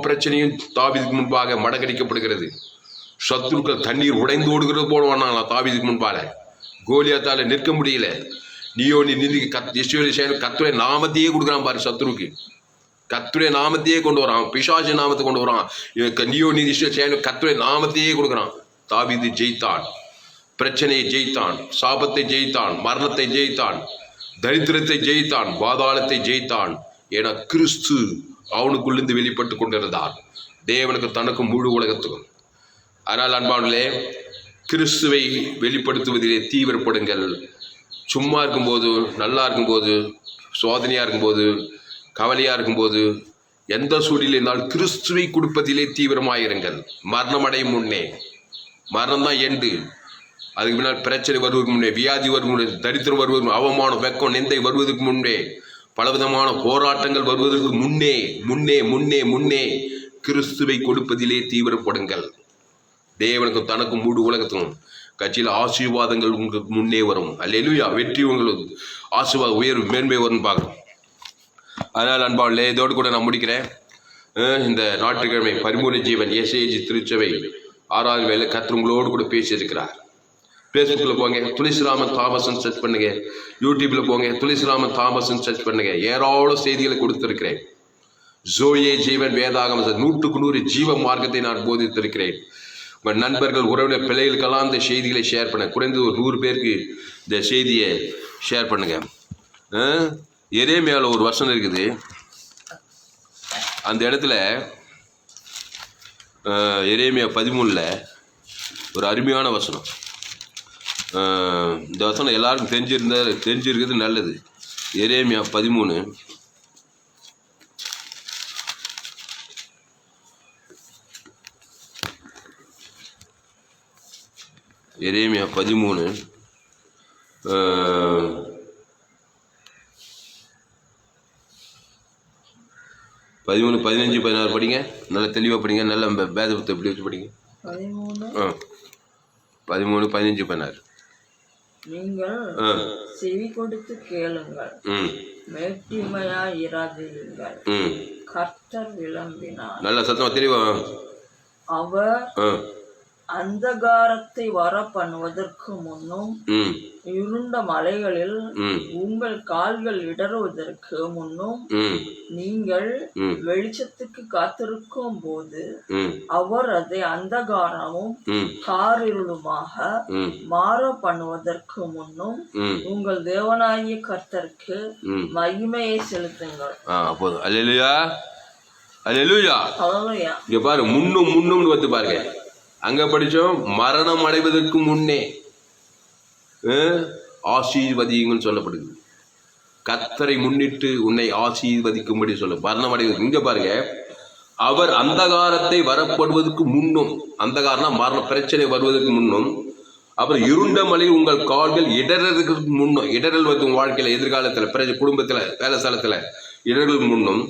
பிரச்சனையும் தாவீதுக்கு முன்பாக மடக்கடிக்கப்படுகிறது. சத்துருக்கள் தண்ணீர் உடைந்து ஓடுகிறது போடுவானா தாவீதுக்கு முன்பால. கோலியாத்தால நிற்க முடியல. நீ நிதி கர்த்தருடைய நாமத்தையே கொடுக்குறான் பாரு. சத்ருக்கு கர்த்தருடைய நாமத்தையே கொண்டு வரான். பிசாசு நாமத்தை கொண்டு வரான். கர்த்தருடைய நாமத்தையே கொடுக்குறான். தாவீது ஜெயித்தான். பிரச்சனையை ஜெயித்தான். சாபத்தை ஜெயித்தான். மரணத்தை ஜெயித்தான். தரித்திரத்தை ஜெயித்தான். பாதாளத்தை ஜெயித்தான். ஏன்னா கிறிஸ்து அவனுக்குள்ளிருந்து வெளிப்பட்டு கொண்டிருந்தார். தேவனுக்கு தனக்கு முழு உலகத்துக்கும். ஆனால் அன்பானே, கிறிஸ்துவை வெளிப்படுத்துவதிலே தீவிரப்படுங்கள். சும்மா இருக்கும்போது, நல்லா இருக்கும்போது, சோதனையாக இருக்கும்போது, கவலையாக இருக்கும்போது, எந்த சூழ்நிலை இருந்தாலும் கிறிஸ்துவை கொடுப்பதிலே தீவிரமாயிருங்கள். மரணம் அடையும் முன்னே, மரணம் தான் எண்டு. அதுக்கு முன்னால் பிரச்சனை வருவதற்கு முன்னே, வியாதி வருவதற்கு முன்னே, தரித்திரம் வருவதற்கு, அவமானம், வெக்கம், நிந்தை வருவதற்கு முன்னே, பலவிதமான போராட்டங்கள் வருவதற்கு முன்னே முன்னே முன்னே முன்னே கிறிஸ்துவை கொடுப்பதிலே தீவிரப்படுங்கள். தேவனுக்கு தனக்கு முழு உலகத்துக்கும் கட்சியில் ஆசீர்வாதங்கள் உங்களுக்கு முன்னே வரும். அல்லேலூயா. வெற்றி உங்களுக்கு ஆசீர்வாதம் உயர்வு மேன்மை வரும்னு பார்க்கணும். அதனால் அன்பாளே, இதோடு கூட நான் முடிக்கிறேன். இந்த ஞாயிற்றுக்கிழமை 13 ஜீவன் எஸ்ஏஜி திருச்சபை 6வது வேலை கர்த்தர் உங்களோடு கூட பேசியிருக்கிறார். ஃபேஸ்புக்கில் போங்க, துளசிராமன் தாமஸ்ன்னு சர்ச் பண்ணுங்க. யூடியூப்பில் போங்க, துளசிராமன் தாமஸ்ன்னு சர்ச் பண்ணுங்க. ஏராளம் செய்திகளை கொடுத்திருக்கிறேன். ஜோயே ஜீவன் வேதாகம் 100க்கு 100 ஜீவ மார்க்கத்தை நான் போதித்திருக்கிறேன். உங்கள் நண்பர்கள், உறவினர், பிள்ளைகளுக்கெல்லாம் இந்த செய்திகளை ஷேர் பண்ண. குறைந்து ஒரு 100 பேருக்கு இந்த செய்தியை ஷேர் பண்ணுங்க. எரேமியாவில் ஒரு வசனம் இருக்குது. அந்த இடத்துல எரேமியா 13 ஒரு அருமையான வசனம். இந்த வசனம் எல்லாருக்கும் தெரிஞ்சிருக்கிறது நல்லது. எரேமியா 13 எரேமியா 13 15, 16 படிங்க. நல்லா தெளிவாக படிங்க. நல்ல வேதத்தை எப்படி வச்சு படிங்க. 13, 15, 16. நீங்கள் செவி கொடுத்து கேளுங்கள், மேட்டிமையாயிராதீர்கள். கர்த்தர் விளம்பினார். நல்ல சத்தமா தெளிவா. அவர் அந்தகாரத்தை வர பண்ணுவதற்கு முன்னும், இருண்ட மலைகளில் உங்கள் கால்கள் இடறுவதற்கு முன்னும், நீங்கள் வெளிச்சத்துக்கு காத்திருக்கும் போது அவர் அதை அந்தகாரமும் காரிருளுமாக மாற பண்ணுவதற்கு முன்னும் உங்கள் தேவனாகிய கர்த்தருக்கு மகிமையை செலுத்துங்கள். அல்லேலூயா, அல்லேலூயா. இங்க பாரு, முன்னும் வந்து பாருங்க. அங்க படிச்சோம், மரணம் அடைவதற்கு முன்னே ஆசீர்வதிங்கன்னு சொல்லப்படுது. கர்த்தரை முன்னிட்டு உன்னை ஆசீர்வதிக்கும்படி சொல்ல. மரணம் அடைவது இங்க பாருங்க. அவர் அந்தகாரத்தை வரப்படுவதற்கு முன்னும், அந்தகாரம்னா மரண பிரச்சனை வருவதற்கு முன்னும், அப்புறம் இருண்ட மலையில் உங்கள் கால்கள் இடறதுக்கு முன்னும், இடரல் வந்து வாழ்க்கையில எதிர்காலத்துல குடும்பத்துல வேலை ஸ்தலத்துல இடர்களுக்கு முன்னும்,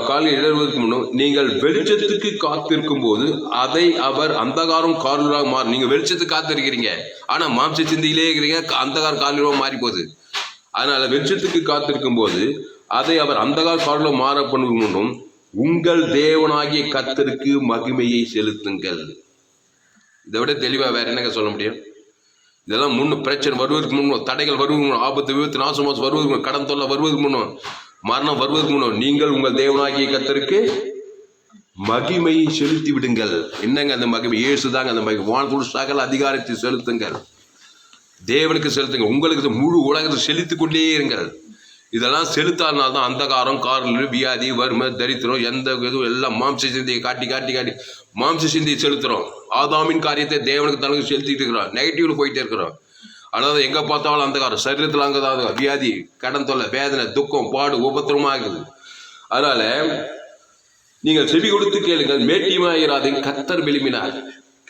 காலில் இடறுவதற்கு முன்னும் நீங்கள் வெளிச்சத்துக்கு காத்திருக்கும் போது அதை அவர் அந்தகாரம் காலிலாக மாறும். நீங்க வெளிச்சத்துக்கு காத்திருக்கிறீங்க, ஆனா மாம்ச சிந்தையிலே இருக்கிறீங்க. அந்தகாரம் காலிலாக மாறி போகுது. அதனால வெளிச்சத்துக்கு காத்திருக்கும் போது அதை அவர் அந்தகார காலிலாக மாற பண்ணுவதற்கு முன்னும் உங்கள் தேவனாகிய கர்த்தருக்கு மகிமையை செலுத்துங்கள். இதை விட தெளிவா வேற என்னங்க சொல்ல முடியும்? இதெல்லாம் முன்னும் பிரச்சனை வருவதற்கு முன்னும், தடைகள் வருவதற்கு முன்னும், ஆபத்து விபத்து நாசமாசம் வருவதற்கு முன்னும், கடன் தொல்லை வருவதற்கு முன்னும், மரணம் வருவதற்கு முன்னும் நீங்கள் உங்கள் தேவனாகிய கர்த்தருக்கு மகிமையை செலுத்தி விடுங்கள். என்னங்க அந்த மகிமை? இயேசுதாங்க அந்த மகிமை. வானத்தோடு சகல அதிகாரத்தை செலுத்துங்கள். தேவனுக்கு செலுத்துங்க. உங்களுக்கு முழு உலகத்தை செலுத்திக் கொண்டே இருங்கள். இதெல்லாம் செலுத்தாதனால்தான் அந்தகாரம், காரணம், வியாதி, வறுமை, தரித்திரம், எந்த இதுவும் எல்லாம் மாம்ச சிந்தையை காட்டி மாம்ச சிந்தையை செலுத்துறோம். ஆதாமின் காரியத்தை தேவனுக்கு தனக்கு செலுத்திட்டு இருக்கிறோம். நெகட்டிவ்ல போயிட்டே இருக்கிறோம். அதாவது எங்க பார்த்தாலும் அந்தகாரம், சரீரத்தில் அங்கதாவது வியாதி, கடன் தொல்லை, வேதனை, துக்கம், பாடு, உபத்திரமா இருக்குது. அதனால நீங்கள் செவி கொடுத்து கேளுங்கள், மேட்டியமாயிராதீங்க, கர்த்தர் விரும்பினார்.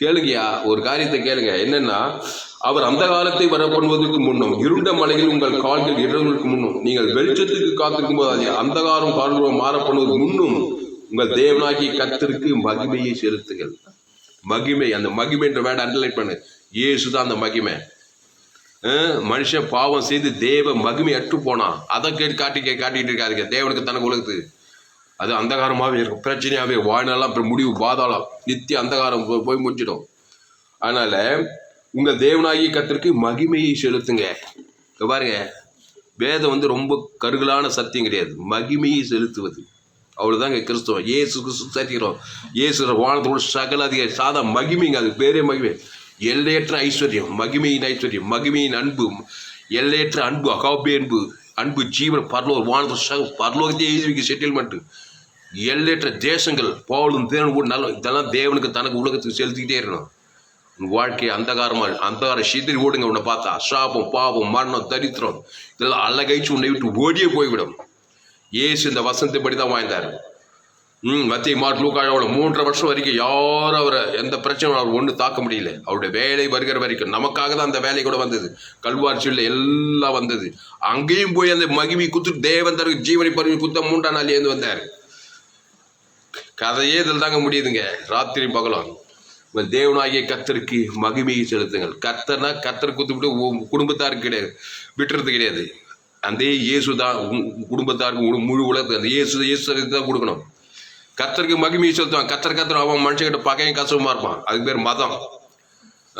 கேளுங்கயா, ஒரு காரியத்தை கேளுங்க. என்னன்னா, அவர் அந்த காலத்தை வரப்படுவதற்கு முன்னும் இருண்ட மலையில் உங்கள் கால்கள் இடர்களுக்கு முன்னும் நீங்கள் வெளிச்சத்துக்கு காத்திருக்கும் போது அந்தகாரம் காரணம் மாறப்படுவதற்கு முன்னும் உங்கள் தேவனாகிய கர்த்தருக்கு மகிமையை செலுத்துங்கள். மகிமை, அந்த மகிமை என்ற வேர்டை அண்டர்லைன் பண்ணு. இயேசுதான் அந்த மகிமை. மனுஷன் பாவம் செய்து தேவ மகிமை அற்று போனான். அதை காட்டிட்டு இருக்காதுங்க தேவனுக்கு தனக்கு உலகத்துக்கு. அது அந்தகாரமாகவே இருக்கும், பிரச்சனையாகவே வாழ்நாளெல்லாம் அப்புறம் முடிவு பாதாளம், நித்திய அந்தகாரம் போய் முடிஞ்சிடும். அதனால உங்கள் தேவனாகிய கர்த்தருக்கு மகிமையை செலுத்துங்க. பாருங்க, வேதம் ரொம்ப கருகலான சத்தியம் கிடையாது, மகிமையை செலுத்துவது. அவ்வளோதாங்க கிறிஸ்தவம். இயேசு கிறிஸ்து சத்திக்கிறோம். இயேசு வானத்தோட சகல அதிக சாதா மகிமைங்க. அது பேரே மகிமை. எல்லையற்ற ஐஸ்வர்யம், மகிமையின் ஐஸ்வர்யம், மகிமையின் அன்பு, எல்லையற்ற அன்பு, அகாபே அன்பு, அன்பு ஜீவன், பரலோக வானத்தோட பரலோகத்தையே எழுதிக்க செட்டில்மெண்ட், எல்லையற்ற தேசங்கள், பாவலும் தேவன் நல்ல, இதெல்லாம் தேவனுக்கு தனக்கு உலகத்துக்கு செலுத்திக்கிட்டே இருக்கணும். உன் வாழ்க்கையை அந்தகார சிதறி ஓடுங்க. உன்னை பார்த்தா சாபம், பாவம், மரணம், தரித்திரம் இதெல்லாம் அழகைச்சு உன்னை விட்டு ஓடியே போய்விடும். இயேசு இந்த வசனத்தைப்படி தான் வாழ்ந்தார். மத்திய மார்க் லூக்காவோட 3.5 வருஷம் வரைக்கும் யாரும் அவரை எந்த பிரச்சனையும் அவர் ஒன்று தாக்க முடியல. அவருடைய வேலை வருகிற வரைக்கும் நமக்காக தான் அந்த வேலை கூட வந்தது. கல்வாரிச்சியில் எல்லாம் வந்தது. அங்கேயும் போய் அந்த மகிமை குத்து தேவன் தருக்கு ஜீவனை பருவி குத்த 3ஆம் நாள் ஏந்து வந்தார். கதையே இதில் தாங்க முடியுதுங்க. ராத்திரி பகலும் உங்கள் தேவனாகிய கர்த்தருக்கு மகிமையை செலுத்துங்கள். கர்த்தர்னா கர்த்தர் குத்துவிட்டு குடும்பத்தாருக்கு கிடையாது, விட்டுறது கிடையாது. அந்த இயேசு தான் குடும்பத்தாருக்கு முழு உலகத்துக்கு அந்த இயேசு தான் கொடுக்கணும். கர்த்தருக்கு மகிமையை செலுத்துவான். கர்த்தர் அவன் மனுஷங்கிட்ட பகையும் கசவமா இருப்பான். அதுக்கு பேர் மதம்.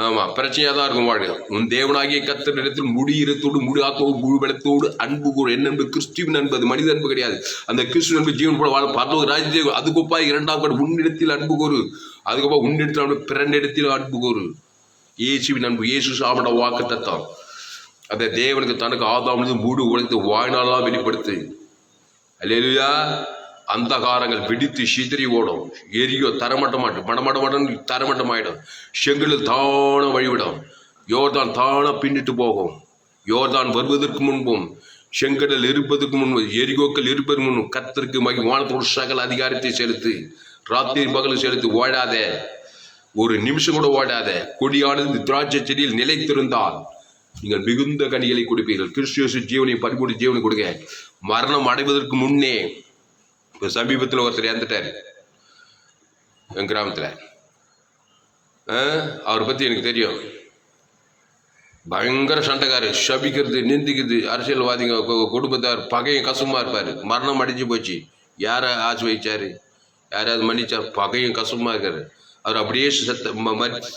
ஆமாம், பிரச்சனையாக தான் இருக்கும் வாழ்க்கை. உன் தேவனாகிய கர்த்தர் இடத்தில் முழு இரத்தோடு, முழு ஆத்மாவோடு, முழு பலத்தோடு அன்பு கூறு. என்ன அன்பு? கிறிஸ்துவின் அன்பு. அது மனித அன்பு கிடையாது. அந்த கிறிஸ்துவ அன்பு ஜீவன் போல வாழ பரலோக ராஜ்யத்தை. அதுக்கொப்பா 2ஆம் உன்னிடத்தில் அன்பு கூறு. அதுக்கப்புறம் உன்னிடத்தில் பிறனிடத்தில் அன்பு கூறு. இயேசுவின் அன்பு, இயேசு சாமட வாக்கு தத்தம். அதை தேவனுக்கு தனக்கு ஆதாமிலிருந்து முழு உலகத்தை வாழ்நாளாக வெளிப்படுத்து. அல்லேலூயா. அந்தகாரங்கள் வெடித்து சிதறி ஓடும். எரியோ தரமட்டமாட்டும், மடமடமட்டம் தரமட்டமாயிடும். செங்கலில் தான வழிவிடும். யோர்தான் தான பின்னிட்டு போகும். யோர்தான் வருவதற்கு முன்பும் செங்கடல் இருப்பதற்கு முன்பு, எரிகோக்கள் இருப்பதற்கு முன்பும் கர்த்தருக்கு வானத்தோடு சகல அதிகாரத்தை செலுத்து. ராத்திரி பகலும் செலுத்து. ஓடாத, ஒரு நிமிஷம் கூட ஓடாத. கொடியானது திராட்சை செடியில் நிலைத்திருந்தால் நீங்கள் மிகுந்த கனிகளை கொடுப்பீர்கள். கிறிஸ்து ஜீவனை பரிபூர்ண ஜீவனை கொடுங்க. மரணம் அடைவதற்கு முன்னே, இப்போ சமீபத்தில் ஒருத்தர் இறந்துட்டார் என் கிராமத்தில். அவரை பற்றி எனக்கு தெரியும். பயங்கர சண்டைக்காரு, சபிக்கிறது, நிந்திக்கிறது, அரசியல்வாதிங்க, குடும்பத்தார் பகையும் கசமாக இருப்பார். மரணம் அடைஞ்சு போச்சு. யாரை ஆசை வச்சார்? யாராவது மன்னிச்சா? பகையும் கசமாக இருக்காரு. அவர் அப்படியே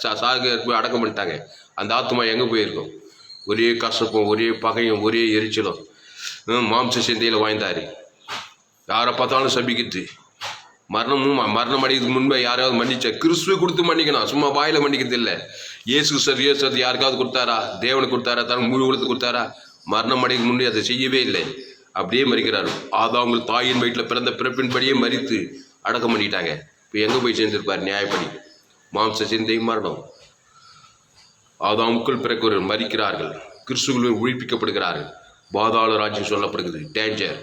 சாக அடக்கம் பண்ணிட்டாங்க. அந்த ஆத்மா எங்கே போயிருக்கும்? ஒரே கசப்பும், ஒரே பகையும், ஒரே எரிச்சலும், மாம்ச சிந்தையில் வாழ்ந்தார். யாரை பார்த்தாலும் சபிக்கிறது. மரணம் அடைகிறதுக்கு முன்பே யாராவது மன்னிச்சா? கிறிஸ்துவை கொடுத்து மன்னிக்கணும், சும்மா வாயில மன்னிக்கிறது இல்லை. இயேசு யாருக்காவது கொடுத்தாரா? தேவனுக்கு கொடுத்தாரா? தனக்கு முழு உலகத்துக்கு கொடுத்தாரா? மரணம் அடைக்கு முன்னே அதை செய்யவே இல்லை. அப்படியே மறிக்கிறாரு. ஆதாம் தாயின் வயிற்றில் பிறந்த பிறப்பின்படியே மறித்து அடக்கம் பண்ணிட்டாங்க. இப்போ எங்கே போய் சேர்ந்திருப்பார்? நியாயப்படி மாம்ச சிந்தை, மரணம். ஆதாமுக்குள் பிறகு மறிக்கிறார்கள். கிறிஸ்துவில் உயிர்ப்பிக்கப்படுகிறார்கள். பாதாள ராஜ்யம் சொல்லப்படுகிறது, டேஞ்சர்.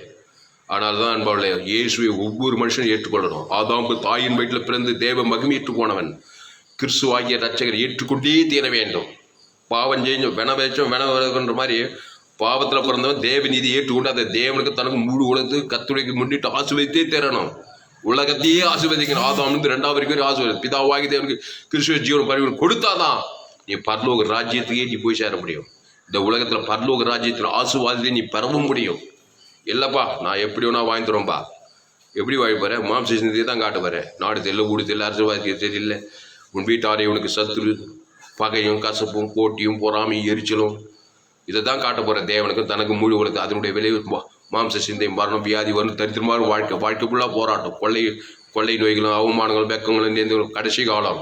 ஆனால் தான் அன்பாளே, இயேசுவை ஒவ்வொரு மனுஷனும் ஏற்றுக்கொள்ளணும். ஆதாமுக்கு தாயின் வயிற்றில் பிறந்து தேவ மகிமையேற்று போனவன் கிறிஸ்துவாகிய ரட்சகரை ஏற்றுக்கொண்டே தீர வேண்டும். பாவம் செஞ்சோம், வெனவன்ற மாதிரி பாவத்தில் பிறந்தவன் தேவ நீதி ஏற்றுக்கொண்டு அதை தேவனுக்கு தனக்கு முழு உலகத்துக்கு கத்துரைக்கு முன்னிட்டு ஆசீர்வதித்தே தேரணும். உலகத்தையே ஆசீர்வதிக்கணும். ஆதாம் 2ஆவது வரைக்கும் ஆசீர்வாதம். பிதாவாகி தேவனுக்கு கிறிஸ்துவ ஜீவன் பரிவு கொடுத்தாதான் நீ பரலோக ராஜ்யத்துக்கே நீ போய் சேர முடியும். இந்த உலகத்தில் பரலோக ராஜ்யத்தில் ஆசீர்வாதத்தை நீ பெறவும் முடியும். இல்லைப்பா, நான் எப்படி வேணா வாங்கித்தரோம்பா. எப்படி வாங்கி போகிறேன்? மாம்ச சிந்தையை தான் காட்ட போகிறேன். நாடு தெரியல, ஊடு தெரியல, அரசியல்வாதி தெரியல. உன் வீட்டாரே உனக்கு சத்துரு, பகையும் கசப்பும் போட்டியும் பொறாமையும் எரிச்சலும் இதை தான் காட்ட போகிறேன். தேவனுக்கும் தனக்கு முழு உலகத்தை அதனுடைய விளைவு மாம்ச சிந்தை, மரணம், வியாதி வரும், தரித்திரமான வாழ்க்கை ஃபுல்லாக போராட்டம். கொள்ளை நோய்களும், அவமானங்களும், வெக்கங்களும், நேர்ந்துகளும், கடைசி காலம்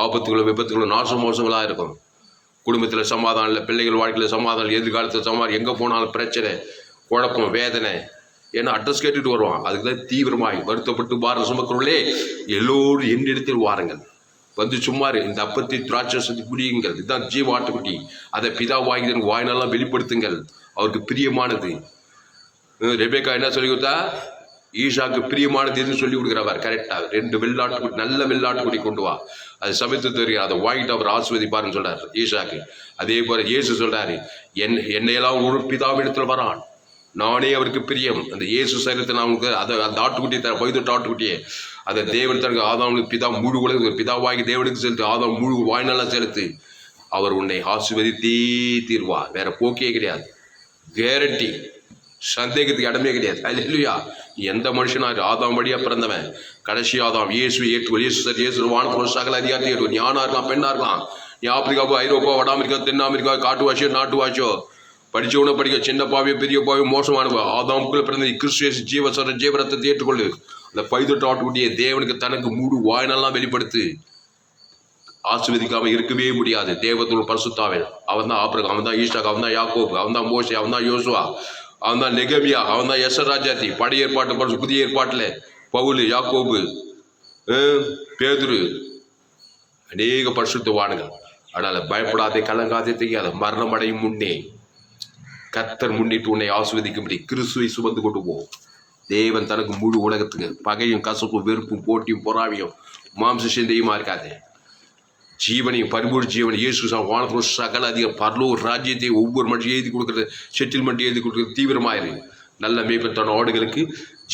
ஆபத்துகளும், விபத்துகளும், நாச மோசங்களாக இருக்கும். குடும்பத்தில் சமாதானம் இல்லை, பிள்ளைகள் வாழ்க்கையில் சமாதானம் இல்லை, எதிர்காலத்தில் சமாதானம், எங்கே போனாலும் பிரச்சனை, குழப்பம், வேதனை. ஏன்னா அட்ரஸ் கேட்டுட்டு வருவான். அதுக்கு தான் தீவிரமாய் வருத்தப்பட்டு பாரம் சுமக்கிறவர்களே எல்லோரும் என்னிடத்தில் வாருங்கள், வந்து சும்மாரு இந்த அப்பத்தை திராட்சை குடியுங்கள், இதுதான் ஜீவ ஆட்டுக்குட்டி, அதை பிதாவாகி எனக்கு வாயினாலாம் வெளிப்படுத்துங்கள், அவருக்கு பிரியமானது. ரெபேக்கா என்ன சொல்லி கொடுத்தா? ஈஷாக்கு பிரியமானது எதுன்னு சொல்லி கொடுக்குறவர் கரெக்டாக 2 வெள்ளாட்டுக்குடி, நல்ல வெள்ளாட்டுக்குடி கொண்டு வா, அது சமைத்து தருகிறார், அதை வாங்கிட்டு அவர் ஆசீர்வதிப்பாருன்னு சொல்றாரு ஈஷாக்கு. அதே போல இயேசு சொல்றாரு, என்னையெல்லாம் ஒரு பிதாவிடத்தில் வரான், நானே அவருக்கு பிரியம். அந்த இயேசு சரீரத்தை நான் உங்களுக்கு அந்த ஆட்டுக்குட்டியை தர, பைதொட்டு ஆட்டுக்குட்டியே, அதை தேவன் தனக்கு ஆதாமுக்கு பிதா முழு உலக பிதாவாகி தேவனுக்கு செலுத்து, ஆதாம் முழு வாய்நாளா செலுத்து, அவர் உன்னை ஆசீர்வதித்தே தீர்வார். வேற போக்கே கிடையாது, கேரண்டி, சந்தேகத்துக்கு இடமே கிடையாது. அல்லேலூயா. எந்த மனுஷனா ஆதாம் வழியா பிறந்தவன், கடைசி ஆதாம் இயேசு ஏற்றுக்கொள், இயேசு வானத்தோட சகல அதிகாரத்தை ஏற்றுக்கொள். நீ ஆணா இருக்கலாம், பெண்ணா இருக்கலாம், நீ ஆப்பிரிக்காவோ, ஐரோப்பா, வட அமெரிக்கா, தென் அமெரிக்கா, காட்டு வாசியோ, நாட்டு வாசியோ, படிச்சவன படிக்க, சின்ன பாவியோ, பெரிய பாவியோ, மோசமானவோ, ஆதாமுக்குள்ள பிறந்த கிறிஸ்து ஜீவரத்தை ஏற்றுக்கொள்ளு. அந்த பைதொட்டு ஆட்டுக்குட்டியை தேவனுக்கு தனக்கு மூடு வாயினெல்லாம் வெளிப்படுத்து. ஆசீர்வதிக்காம இருக்கவே முடியாது. தேவத்தோட பரிசுத்தாவன், அவன் தான் ஆபிரகாம், அவன் தான் ஈசாக், அவன் தான் யாக்கோபு, அவன் தான் மோசே, அவன் தான் யோசுவா, அவன் தான் நெகமியா, அவன் தான் எஸ்ஸர் ராஜாத்தி. பழைய ஏற்பாட்டு புதிய ஏற்பாட்டில் பவுல், யாக்கோபு, பேதுரு, அநேக பரிசுத்தவான்கள். அதனால பயப்படாதே, கலங்காதே, தெரியாத மரணம் அடையும் முன்னே கர்த்தர் முன்னிட்டு உன்னை ஆசீர்வதிக்கும்படி கிறிஸ்துவை சுமந்து கொண்டு போ. தேவன் தனக்கு முழு உலகத்துக்கு பகையும் கசப்பும் வெறுப்பும் போட்டியும் பொறாமையும் மாம்ச சிந்தையுமா இருக்காது. ஜீவனையும் பரிபூர்ண ஜீவனை இயேசு வானத்தோட சகல அதிகம் பரலோக ராஜ்யத்தை ஒவ்வொரு மனுஷன் எழுதி கொடுக்குறது, செட்டில்மெண்ட் எழுதி கொடுக்குறது தீவிரமாயிரு. நல்ல மேய்ப்பன் தன் ஆடுகளுக்கு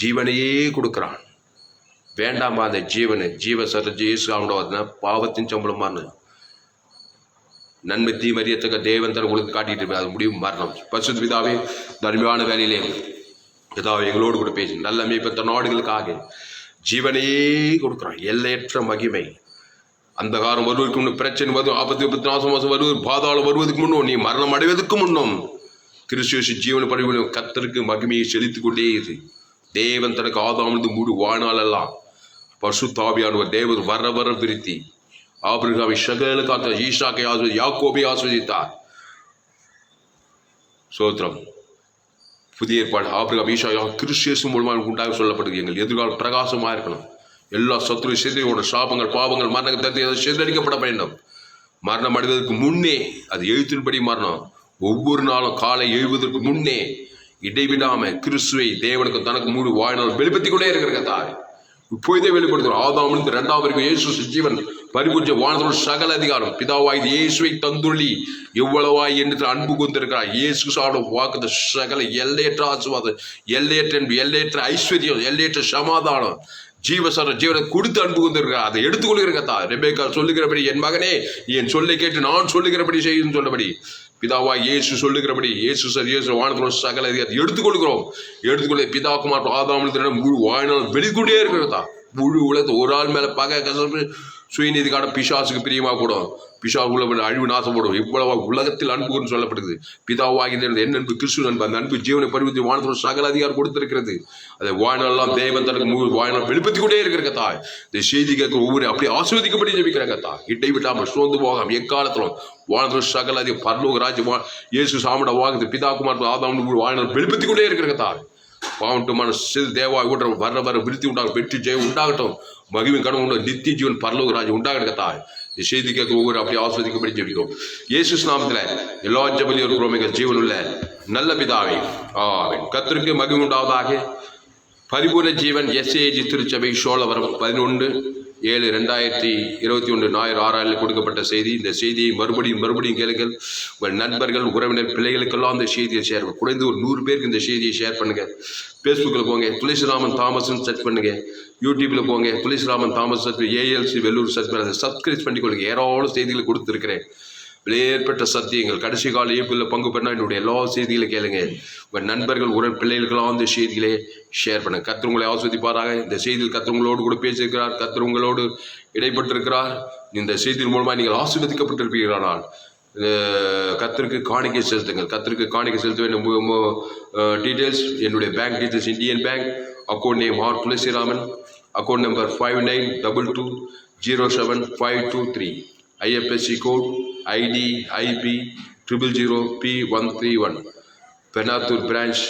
ஜீவனையே கொடுக்குறான். வேண்டாமா அந்த ஜீவனை? ஜீவ சர இயேசு அவனோட பாவத்தின் சம்பளமான நன்மை தீமறியத்தக்க தேவன் தன் உங்களுக்கு காட்டிட்டு இருப்பார். அது முடியும் மரணம். பரிசுத்த பிதாவே, தர்மியான வேலையிலே ஏதாவது எங்களோடு கூட பேசி நல்ல மேய்ப்பன் தன் ஆடுகளுக்காக ஜீவனையே கொடுக்குறான். எல்லையற்ற மகிமை. அந்த காலம் வருவதற்கு முன்னும், பிரச்சனை வருவது, ஆபத்து விபத்து நாசம் வருவது, பாதாளம் வருவதற்கு முன்னும், நீ மரணம் அடைவதற்கு முன்னும் கிறிஸ்து ஜீவன பரிவு கர்த்தருக்கு மகிமையை செலுத்திக் கொண்டே இரு. தேவன் தனக்கு ஆதாமிலிருந்து மூடு வாழ்நாளெல்லாம் பரிசுத்தாவியானவர் தேவன் வர வர விருத்தி ஆபிரகாமை சகல காத்த ஈசாக்கை ஆஸ்வதி, யாக்கோபை ஆஸ்வதித்தார். சோத்திரம். புதிய ஏற்பாடு ஆபிரகாம், ஈசா, கிறிஸ்து மூலமாக உண்டாக சொல்லப்படுது. எங்கள் எதிர்காலம் பிரகாசமாக இருக்கணும். எல்லா சத்துரு சிதையோட சாபங்கள், பாவங்கள், மரணங்கள் சிதறடிக்கப்பட வேண்டும். மரணம் அடைவதற்கு முன்னே, அது எழுத்தின்படி மரணம், ஒவ்வொரு நாளும் காலை எழுவதற்கு முன்னே இடைவிடாம கிறிஸ்துவை தேவனுக்கு தனக்கு மூடு வாழ்நாள் வெளிப்படுத்திக் கொண்டே இருக்கிற தாய் இப்போதே வெளிப்படுத்துகிறோம். ஆதாமிலிருந்து 2ஆம் வரைக்கும் இயேசு ஜீவன் பரிபூர்ண வானத்தோட சகல அதிகாரம் பிதாவாய் இயேசுவை தந்துள்ளி எவ்வளவாய் என்று அன்பு கொண்டிருக்கிறார். இயேசு சாட வாக்குத சகல எல்லையற்ற ஆசீர்வாதம், எல்லையற்ற அன்பு, எல்லையற்ற ஐஸ்வர்யம், எல்லையற்ற சமாதானம், ஜீவனை கொடுத்து அன்பு கொண்டிருக்கிறார். அதை எடுத்துக்கொள்கிறதா ரெபேக்கா சொல்லுகிறபடி, என் மகனே என் சொல்லை கேட்டு நான் சொல்லுகிறபடி செய்யும் சொல்லபடி பிதாவா இயேசு சொல்லுகிறபடி இயேசு வானத்தோட சகல அதிகாரத்தை எடுத்துக்கொள்ள பிதாக்குமார் ஆதாமிலிருந்து முழு வாழ்நாள் வெளிக்கொண்டே இருக்கிறதா. முழு உலகத்தை ஒரு ஆள் மேல பகை கசப்பு சுயநீதிக்கான பிசாசுக்கு பிரியமாக கூடும். பிசாசுக்குள்ள அழிவு நாசப்படும். இவ்வளவு உலகத்தில் அன்புன்னு சொல்லப்படுது. பிதாவாகி என் அன்பு கிறிஸ்து அன்பு, அந்த அன்பு ஜீவனை பரிவர்த்தி வானத்தோட சகல அதிகாரம் கொடுத்திருக்கிறது. அதை வாழ்நாளெல்லாம் தேவன் தனக்கு முழு வாழ்நாள் வெளிப்படுத்திக் கொண்டே இருக்கிற தாய். இந்த செய்தி கேட்க ஒவ்வொரு அப்படியே ஆசீர்வதிக்கப்படி ஜெபிக்கிறாங்க தாய். இட்டை விட்டாமல் சோர்ந்து போகாம எக்காலத்திலும் வாழ்ந்தோட சகல அதிகம் பரலோக ராஜ்யம் இயேசு சாமிட வாங்குது பிதாக்குமார் ஆதாம் வாழ்நாள் வெளிப்படுத்திக் கொண்டே இருக்கிற தாய். பாவட்டுமான தேவாய் ஊற்ற வர வர விருத்தி உண்டாகும், வெற்றி ஜெயம் உண்டாகட்டும், மகிமை கனவு உண்டு, நித்திய ஜீவன் பரலோக ராஜ்யம் உண்டாகட்டும் தாய். இந்த செய்தி கேட்க ஒவ்வொரு அப்படி ஆஸ்வதிக்கப்படி ஜெபிக்கிறோம். இயேசு நாமத்துல எல்லா ஜெபலியும் இருக்கிறோம் ஜீவன் உள்ள நல்ல பிதாவே ஆமென். கர்த்தருக்கு மகிமை உண்டாவதாக. பரிபூர்ண ஜீவன் எஸ்ஏஜி திருச்சபை சோழவரம் 11/7/2021 ஞாயிறு 6 கொடுக்கப்பட்ட செய்தி. இந்த செய்தியை மறுபடியும் கேளுங்கள். உங்கள் நண்பர்கள், உறவினர், பிள்ளைகளுக்கெல்லாம் இந்த செய்தியை ஷேர் பண்ணுங்க. குறைந்து ஒரு 100 பேருக்கு இந்த செய்தியை ஷேர் பண்ணுங்க. ஃபேஸ்புக்கில் போங்க, துளசிராமன் தாமஸ்ன்னு சர்ச் பண்ணுங்க. யூடியூப்ல போங்க, Thulasiraman Thomas church, ALC Vellur church பண்ணி அதை சப்ஸ்கிரைப் பண்ணிக்கொள்ளுங்க. ஏராளம் செய்திகளை கொடுத்துருக்கிறேன். விலையேற்பட்ட சத்தியங்கள். கடைசி கால இயப்பில் பங்கு பெறா என்னுடைய எல்லா செய்திகளை கேளுங்க. உங்கள் நண்பர்கள், உறவு, பிள்ளைகளுக்கெல்லாம் இந்த செய்திகளை ஷேர் பண்ணுங்க. கர்த்தர் உங்களை ஆஸ்வதிப்பாராக. இந்த செய்தியில் கர்த்தர் உங்களோடு கூட பேசியிருக்கிறார். கர்த்தர் உங்களோடு இடைப்பட்டிருக்கிறார். இந்த செய்தியின் மூலமாக நீங்கள் ஆசீர்வதிக்கப்பட்டிருப்பீர்களானால் கர்த்தருக்கு காணிக்கை செலுத்துங்கள். கர்த்தருக்கு காணிக்கை செலுத்த வேண்டும். டீட்டெயில்ஸ் என்னுடைய bank details, Indian bank, account name R Thulasiraman, account number 5922075523. IFSC code ID IB 000P131 Penathur branch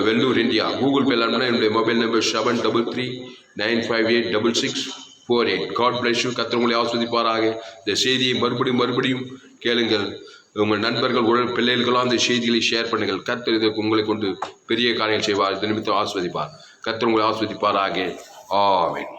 Vellore India. Google பேல அனுப்பினா என்னுடைய mobile number 7339586648. God bless you. கர்த்தர் உங்களை ஆஸ்வதிப்பாராக. இந்த செய்தியை மறுபடியும் கேளுங்கள். உங்கள் நண்பர்கள் உடன் பிள்ளைகளுக்கெல்லாம் அந்த செய்திகளை ஷேர் பண்ணுங்கள். கர்த்தர் இதற்கு உங்களை கொண்டு பெரிய காரியங்கள் செய்வார். இது நிமித்தம் ஆஸ்வதிப்பார். கர்த்தர் உங்களை ஆஸ்வதிப்பாராக. ஆமென்.